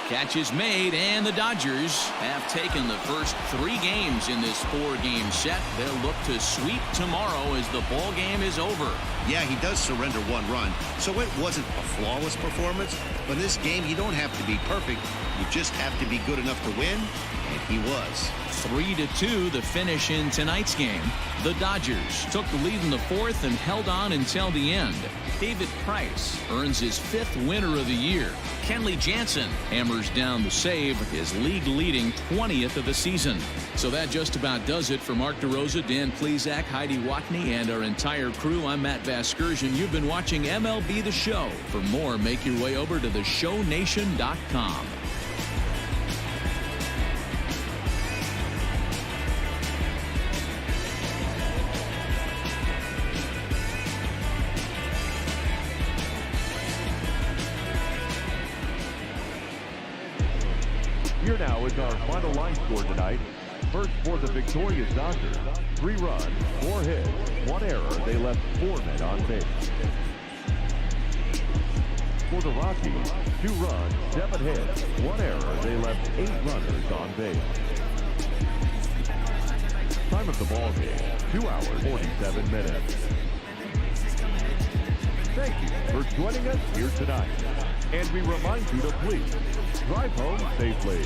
Catch is made, and the Dodgers have taken the first 3 games in this 4-game set. They'll look to sweep tomorrow as the ball game is over. Yeah, he does surrender 1 run, so it wasn't a flawless performance. But in this game, you don't have to be perfect. You just have to be good enough to win, and he was. 3-2 the finish in tonight's game. The Dodgers took the lead in the 4th and held on until the end. David Price earns his 5th winner of the year. Kenley Jansen hammers down the save, his league-leading 20th of the season. So that just about does it for Mark DeRosa, Dan Plesac, Heidi Watney, and our entire crew. I'm Matt Vasgersian. You've been watching MLB The Show. For more, make your way over to theshownation.com. Here now is our final line score tonight. First for the victorious Dodgers, 3 runs, 4 hits, 1 error. They left 4 men on base. For the Rockies, 2 runs, 7 hits, 1 error. They left 8 runners on base. Time of the ball game, 2 hours, 47 minutes. Thank you for joining us here tonight. And we remind you to please drive home safely.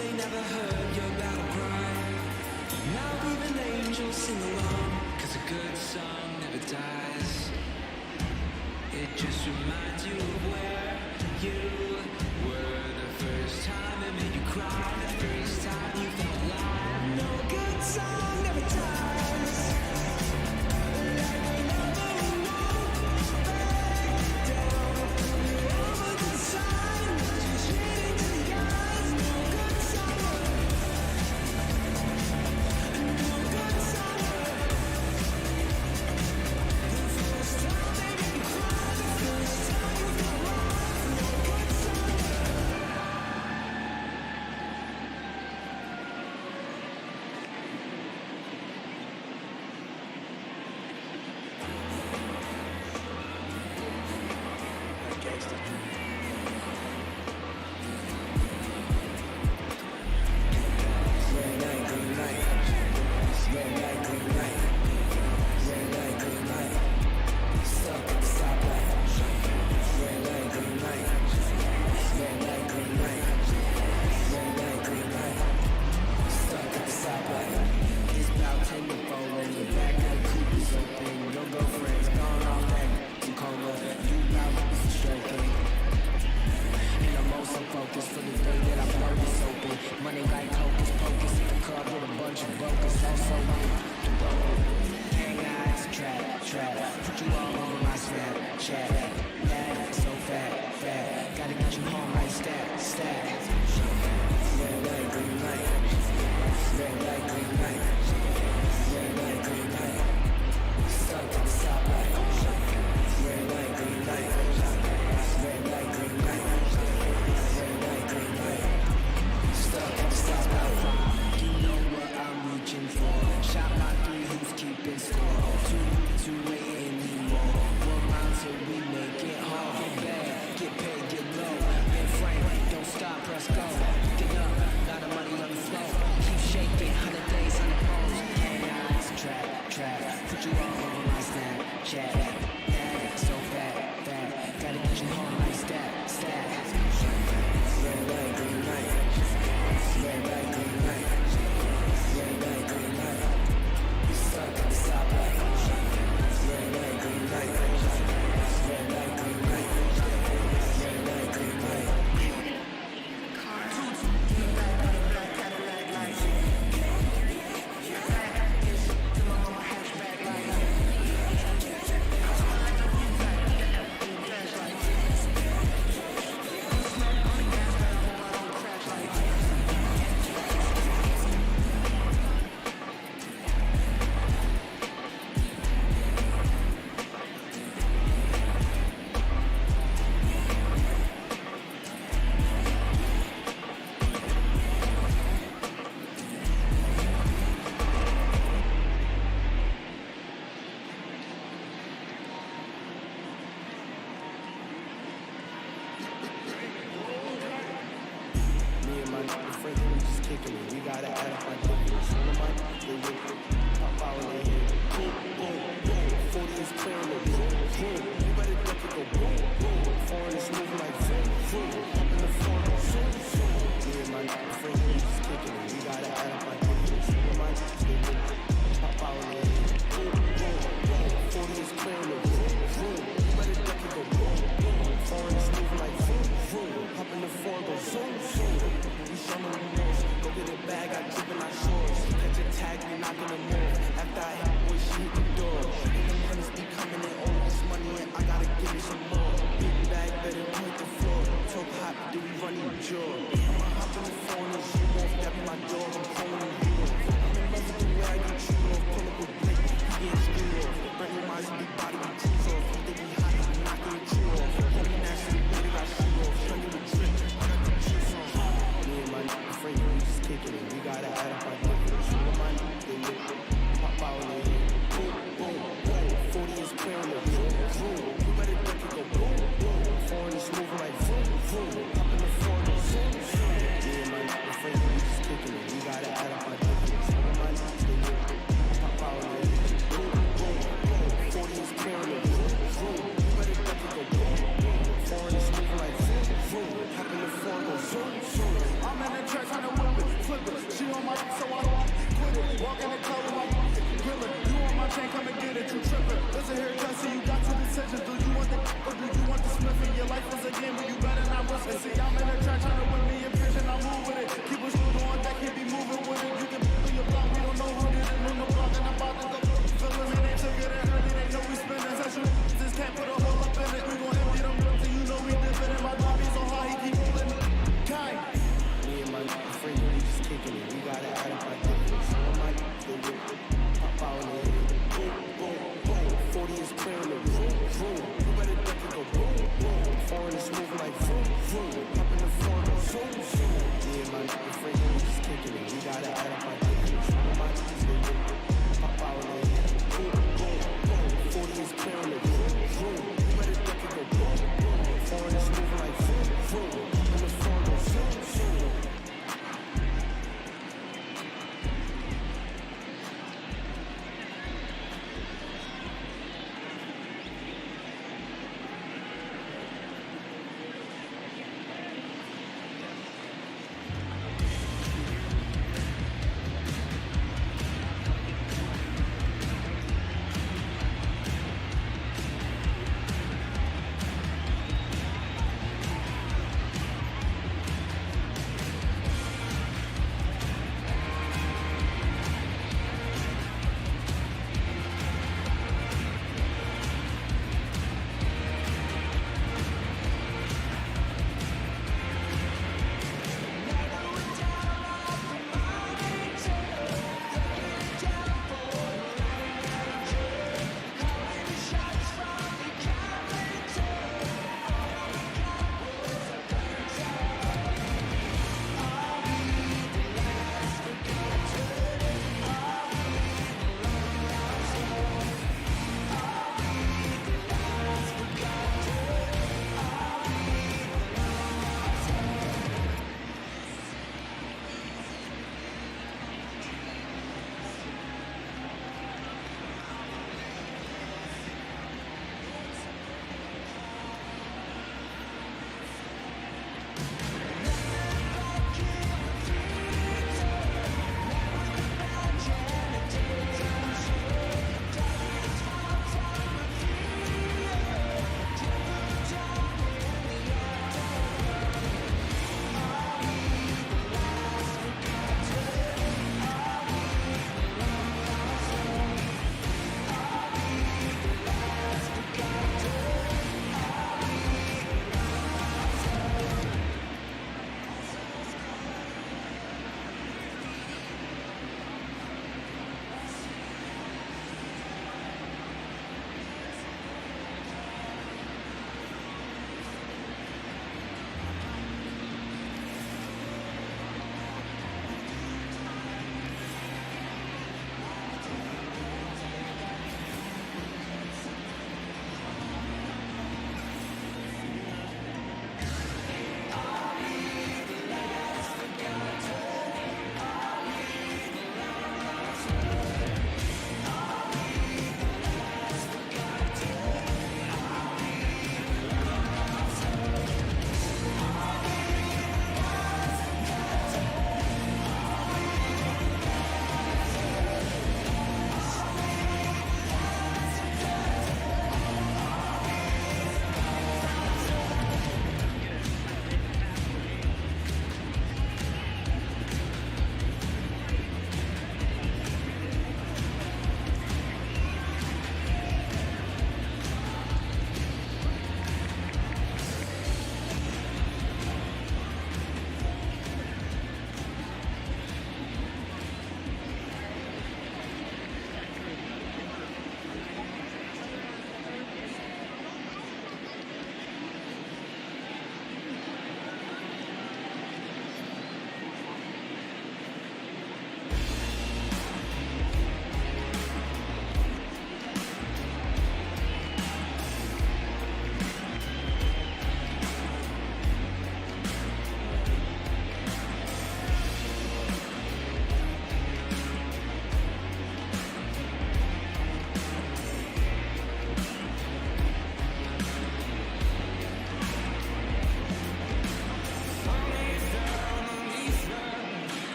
they never heard your battle cry. Now even angels sing along, 'cause a good song never dies. It just reminds you of where you were the first time it made you cry, the first time you felt alive. No good song never dies. Like we never won't back down. Over the sun, straight into the eyes. No good song. No good song. The first time they made you cry, the first time you felt alive. No good song. Money like hocus pocus, the club with a bunch of brokers. Also, hang eyes, trap, put you all over my Snapchat. Bad, so fat, gotta get you home like stat. Red light, green light, red light, green light, red light, green light. Stuck at the stoplight. Red light, green light, red light, green light, red light, green light. Stuck at the stoplight. You know what I'm reaching for. Shot my 3, who's keeping score? Too late anymore. 1 round till we make it hard. Get bad, get paid, get low. In frame, don't stop, press go. Get up, lot of money on the floor. Keep shaking, 100 days on the pose. Hang eyes, trap, put you all over my Snapchat. Bad, so fat, gotta get you home like stat. Red light, green light. Red light, green light. Red light, green light. Stuck at the stoplight. Red light, green light. Red light, green light. Red light, green light. Freeland just kicking it. We gotta add up our difference. On the mic, they whip it. Pop out when they hit it. Boom, boom, boom. 40 is clearing it. Boom, boom. You better duck it, go boom, boom. Foreign is moving like zoom, zoom. Up in the floor, go zoom, zoom. Me and my Freeland just kicking it. We gotta add up our difference. On the mic, they whip it. Pop out when they hit it. Boom, boom, boom. 40 is clearing it. Boom, boom. You better duck it, go boom, boom. Foreign is moving like zoom, zoom. Up in the floor, go zoom, zoom. Go get it bag, I keep it, I chain, come and get it, you trippin'. Listen here, Jesse, you got two decisions. Do you want the or do you want the Smith? And your life is a game, but you better not risk it. See, I'm in the track trying to win me a pitch, and I move with it. Keep us on that, keep me moving with it. You can put your block, we don't know who did it on the block, and I'm about to go. Feeling me, they took it in early, they know we spinning. Session, just can't put a hole up in it. We gon' empty them up, and you know we dip it. And my dog be so hard, he keep pulling it. Kind. Me and my friend, we just kicking it. We gotta add up our difference. So I might go with it. Pop out in the head. Boom, boom, boom. 40 is clear in the room, room. You better duck and go boom, boom. Foreign is moving like vroom, vroom. Up in the front, zoom,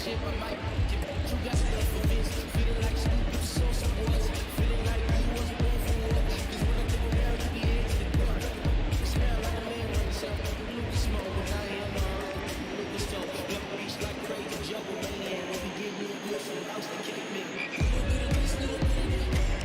shit, my mic. You got stuff for this. Feeling like stupid, so some boys. Feeling like you wasn't born for war. Cause when I come around, you be head to the door. Smell like a man running something. Lucas smoke, but I ain't no Lucas dope. Young beast like crazy jungle man. When we get real good from the house, they kick me. Little bit of this, little bit of that.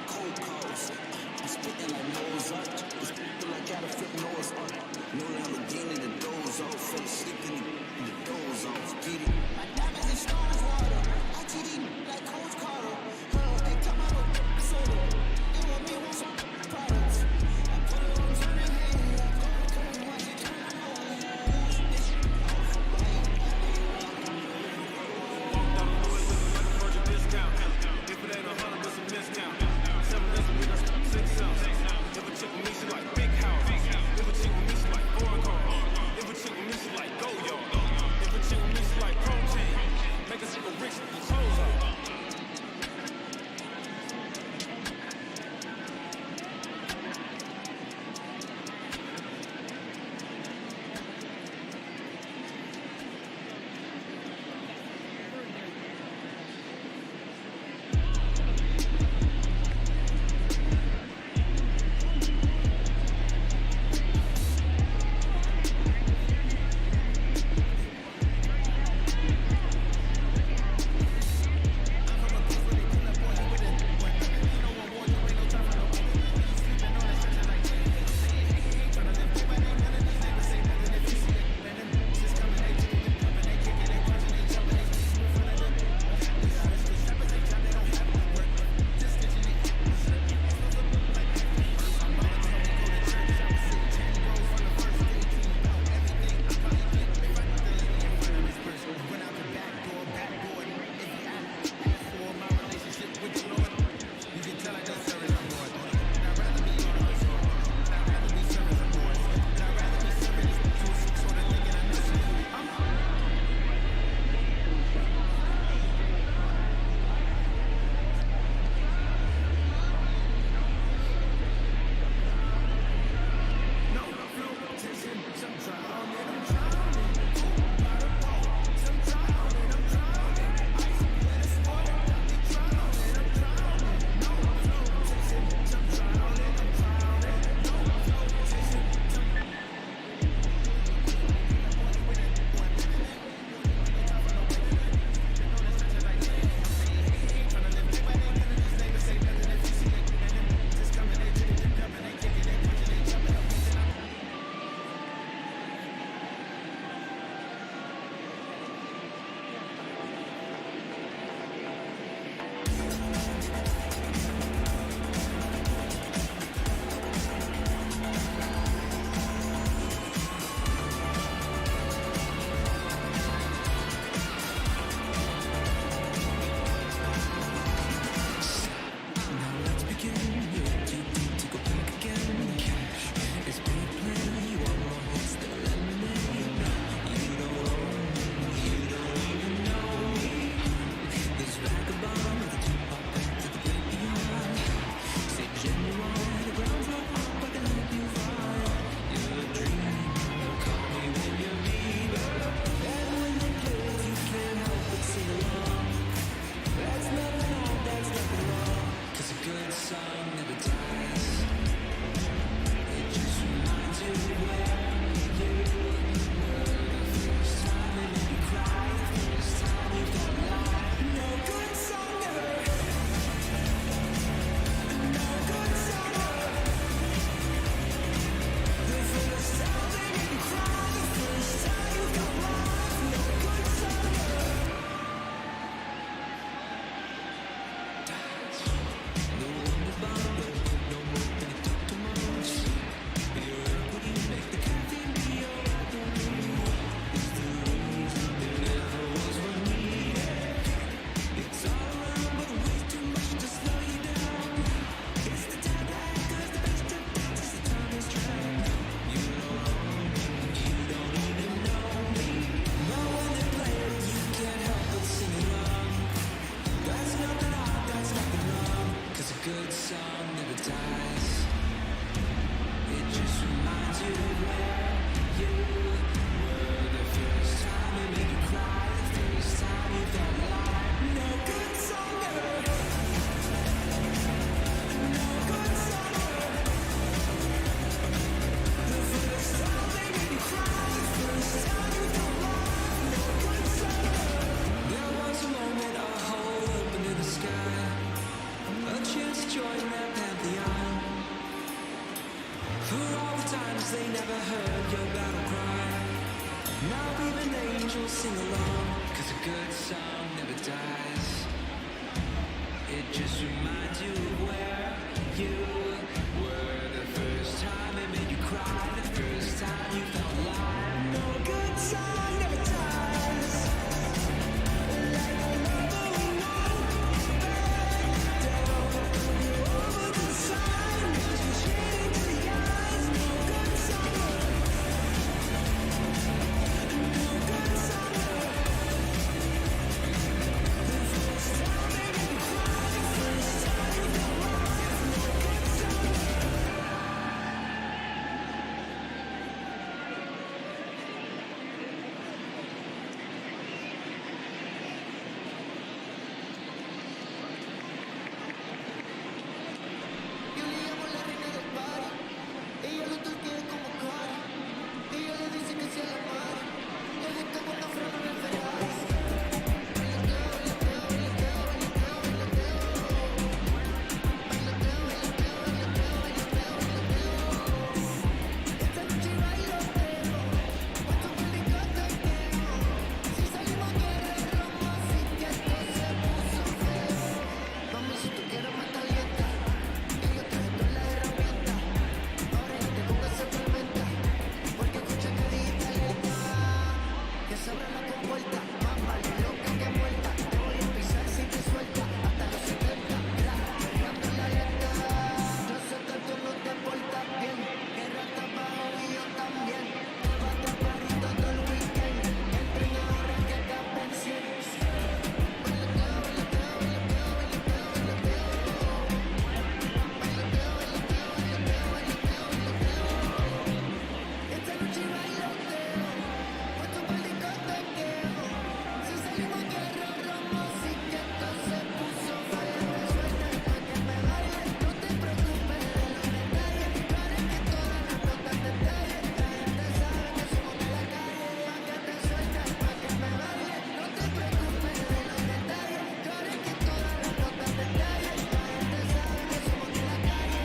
cold calls. I'm spitting like Mozart. It's people like gotta flip nose up. No Lamborghini, the doze off. Fell asleep in the doze off. Get it? My diamonds and stones water. I GD like Coach Carter. They come out of soda. They want me want some products. I put it on turning hand. I turn, watch it turn on. This shit off of my Walked out the way looking like a virgin discount. If it ain't 100, it's a miscount. 7 days a week, I spend 6 ounces. If a chick with me, she like big house. If a chick with me, she like foreign cars. If a chick with me, she like go yard. If a chick with me, she like pro join their pantheon. For all the times they never heard your battle cry. Now even angels sing along, 'cause a good song never dies. It just reminds you of where you were the first time it made you cry, the first time you felt alive. No good song never dies. Like a lover who won't back down. Over the sign, just straight into the eyes. No good song. No good song. The first time it made you cry, the first time you felt alive. No good song. Yo le llamo la reina del party. Ella lo torquea como Cari. Ella le dice que sea la mari. Le gusta cuando freno en el Ferrari. Bailoteo, bailoteo, bailoteo, bailoteo, bailoteo. Bailoteo, bailoteo, bailoteo, bailoteo, bailoteo. Esta noche bailoteo. Puesto por el discotequeo. Si salimos quiere romo, así que esto se puso feo. Mami, si tú quieres me calienta. Y yo te doy todas las herramientas. Ahora yo te pongo esa tormenta. Porque escucha que dijiste alerta. Que se abra la compuerta. Más vale loca que muerta. Te voy a pisar si te suelta. Hasta los 70. Perreando en la lenta. Yo sé que tú no te portas bien. Que rata bajo y yo también. Te vas de party todo el weekend. Entren ahora que acaben 100. Bailoteo, bailoteo, bailoteo, bailoteo, bailoteo. Bailoteo, bailoteo, bailoteo, bailoteo, bailoteo. Esta noche bailoteo. Puesto por el discotequeo. Si salimos quiero romo, así que esto se puso feo. Suelta pa' que me baile. No te preocupes de los detalles. Para que todas las notas te tallen. La gente sabe que somos de la calle. Pa' que te sueltas, pa' que me baile. No te preocupes de los detalles. Para que todas las notas te tallen. La gente sabe que somos de la calle.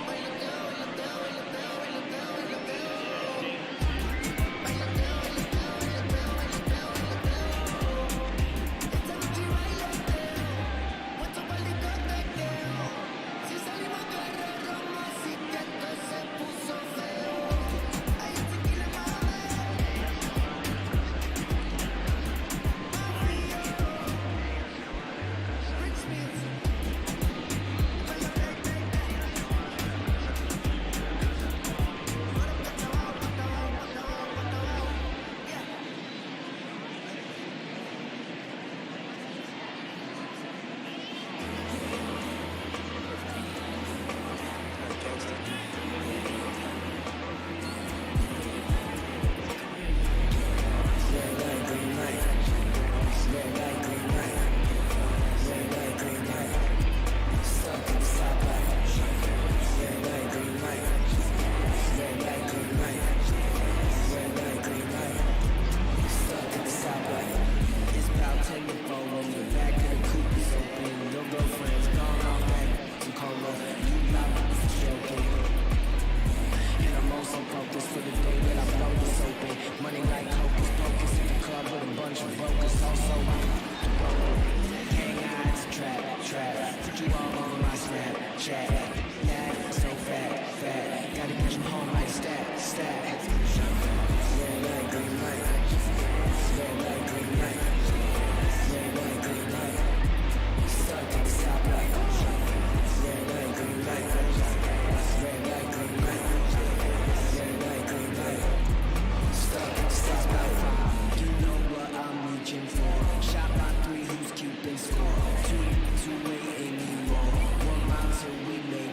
Bailoteo, bailoteo, bailoteo, bailoteo, bailoteo. Bailoteo, bailoteo, bailoteo, bailoteo, bailoteo. Esta noche bailoteo. Puesto por el discotequeo. Si salimos quiero romo, así que esto se puso feo. Hay tequila más Rich music. Red light, green light. Red light, green light. Red light, green light. Stuck at the stoplight. Red light, green light. Red light, green light. Red light, green light. Stuck at the stoplight. It's about 10 to 4 when the back of the coupe is open. Your girlfriend's gone all night. Some cola, you love for joking. And I'm also focused for the day that I blow this open. Money like hocus pocus in the club with a bunch of brokers. Also, hang eyes, trap, trap. Put you all over my Snapchat. Yeah, so fat, fat. Gotta get you home like stat, stat. Red light, green light. Red light, green light. Red light, green light. Stuck at the stoplight. Red light, green light. Red light, green light. Red light, green light. Stuck at the stoplight. You know what I'm reaching for. Shot by 3, who's keeping score? 2, 2 waiting you on. 1 mile till we make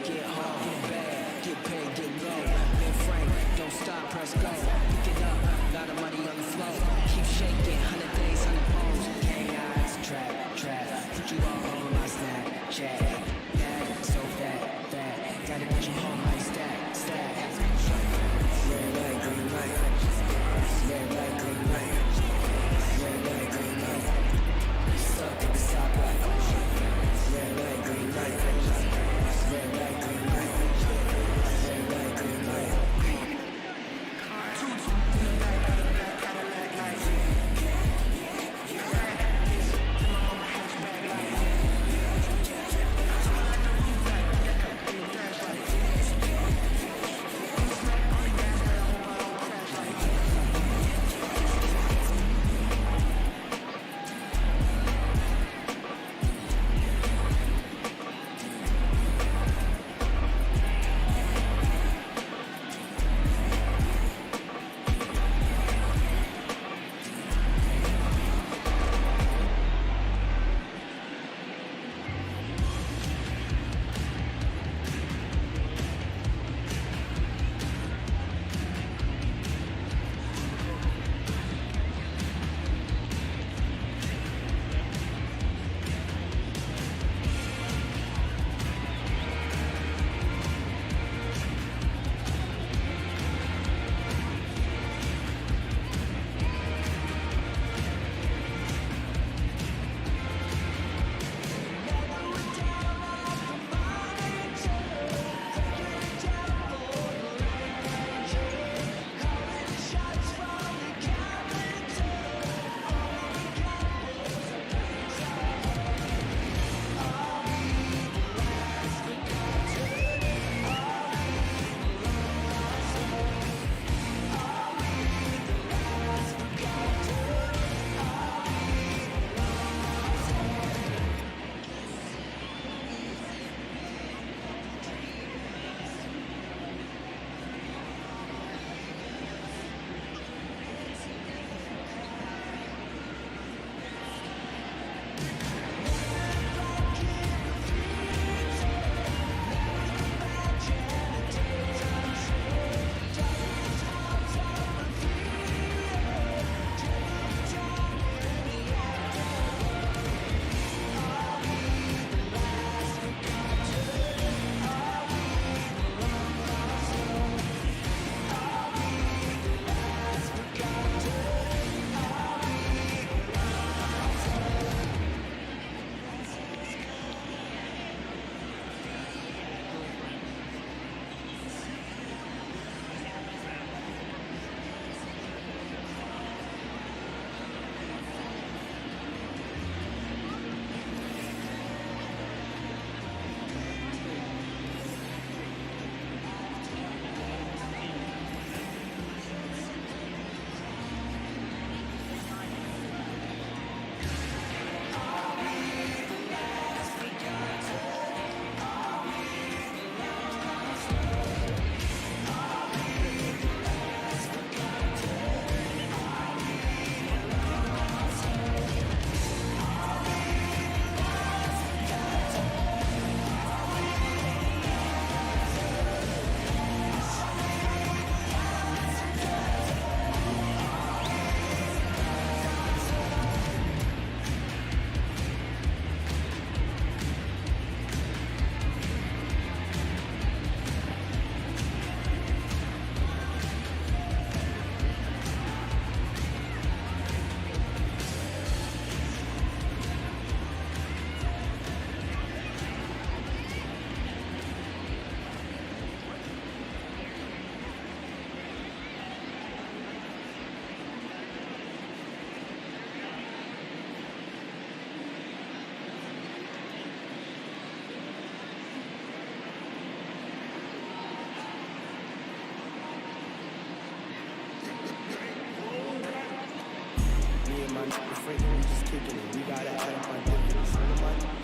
different, we just kicking it. We gotta add up our difference.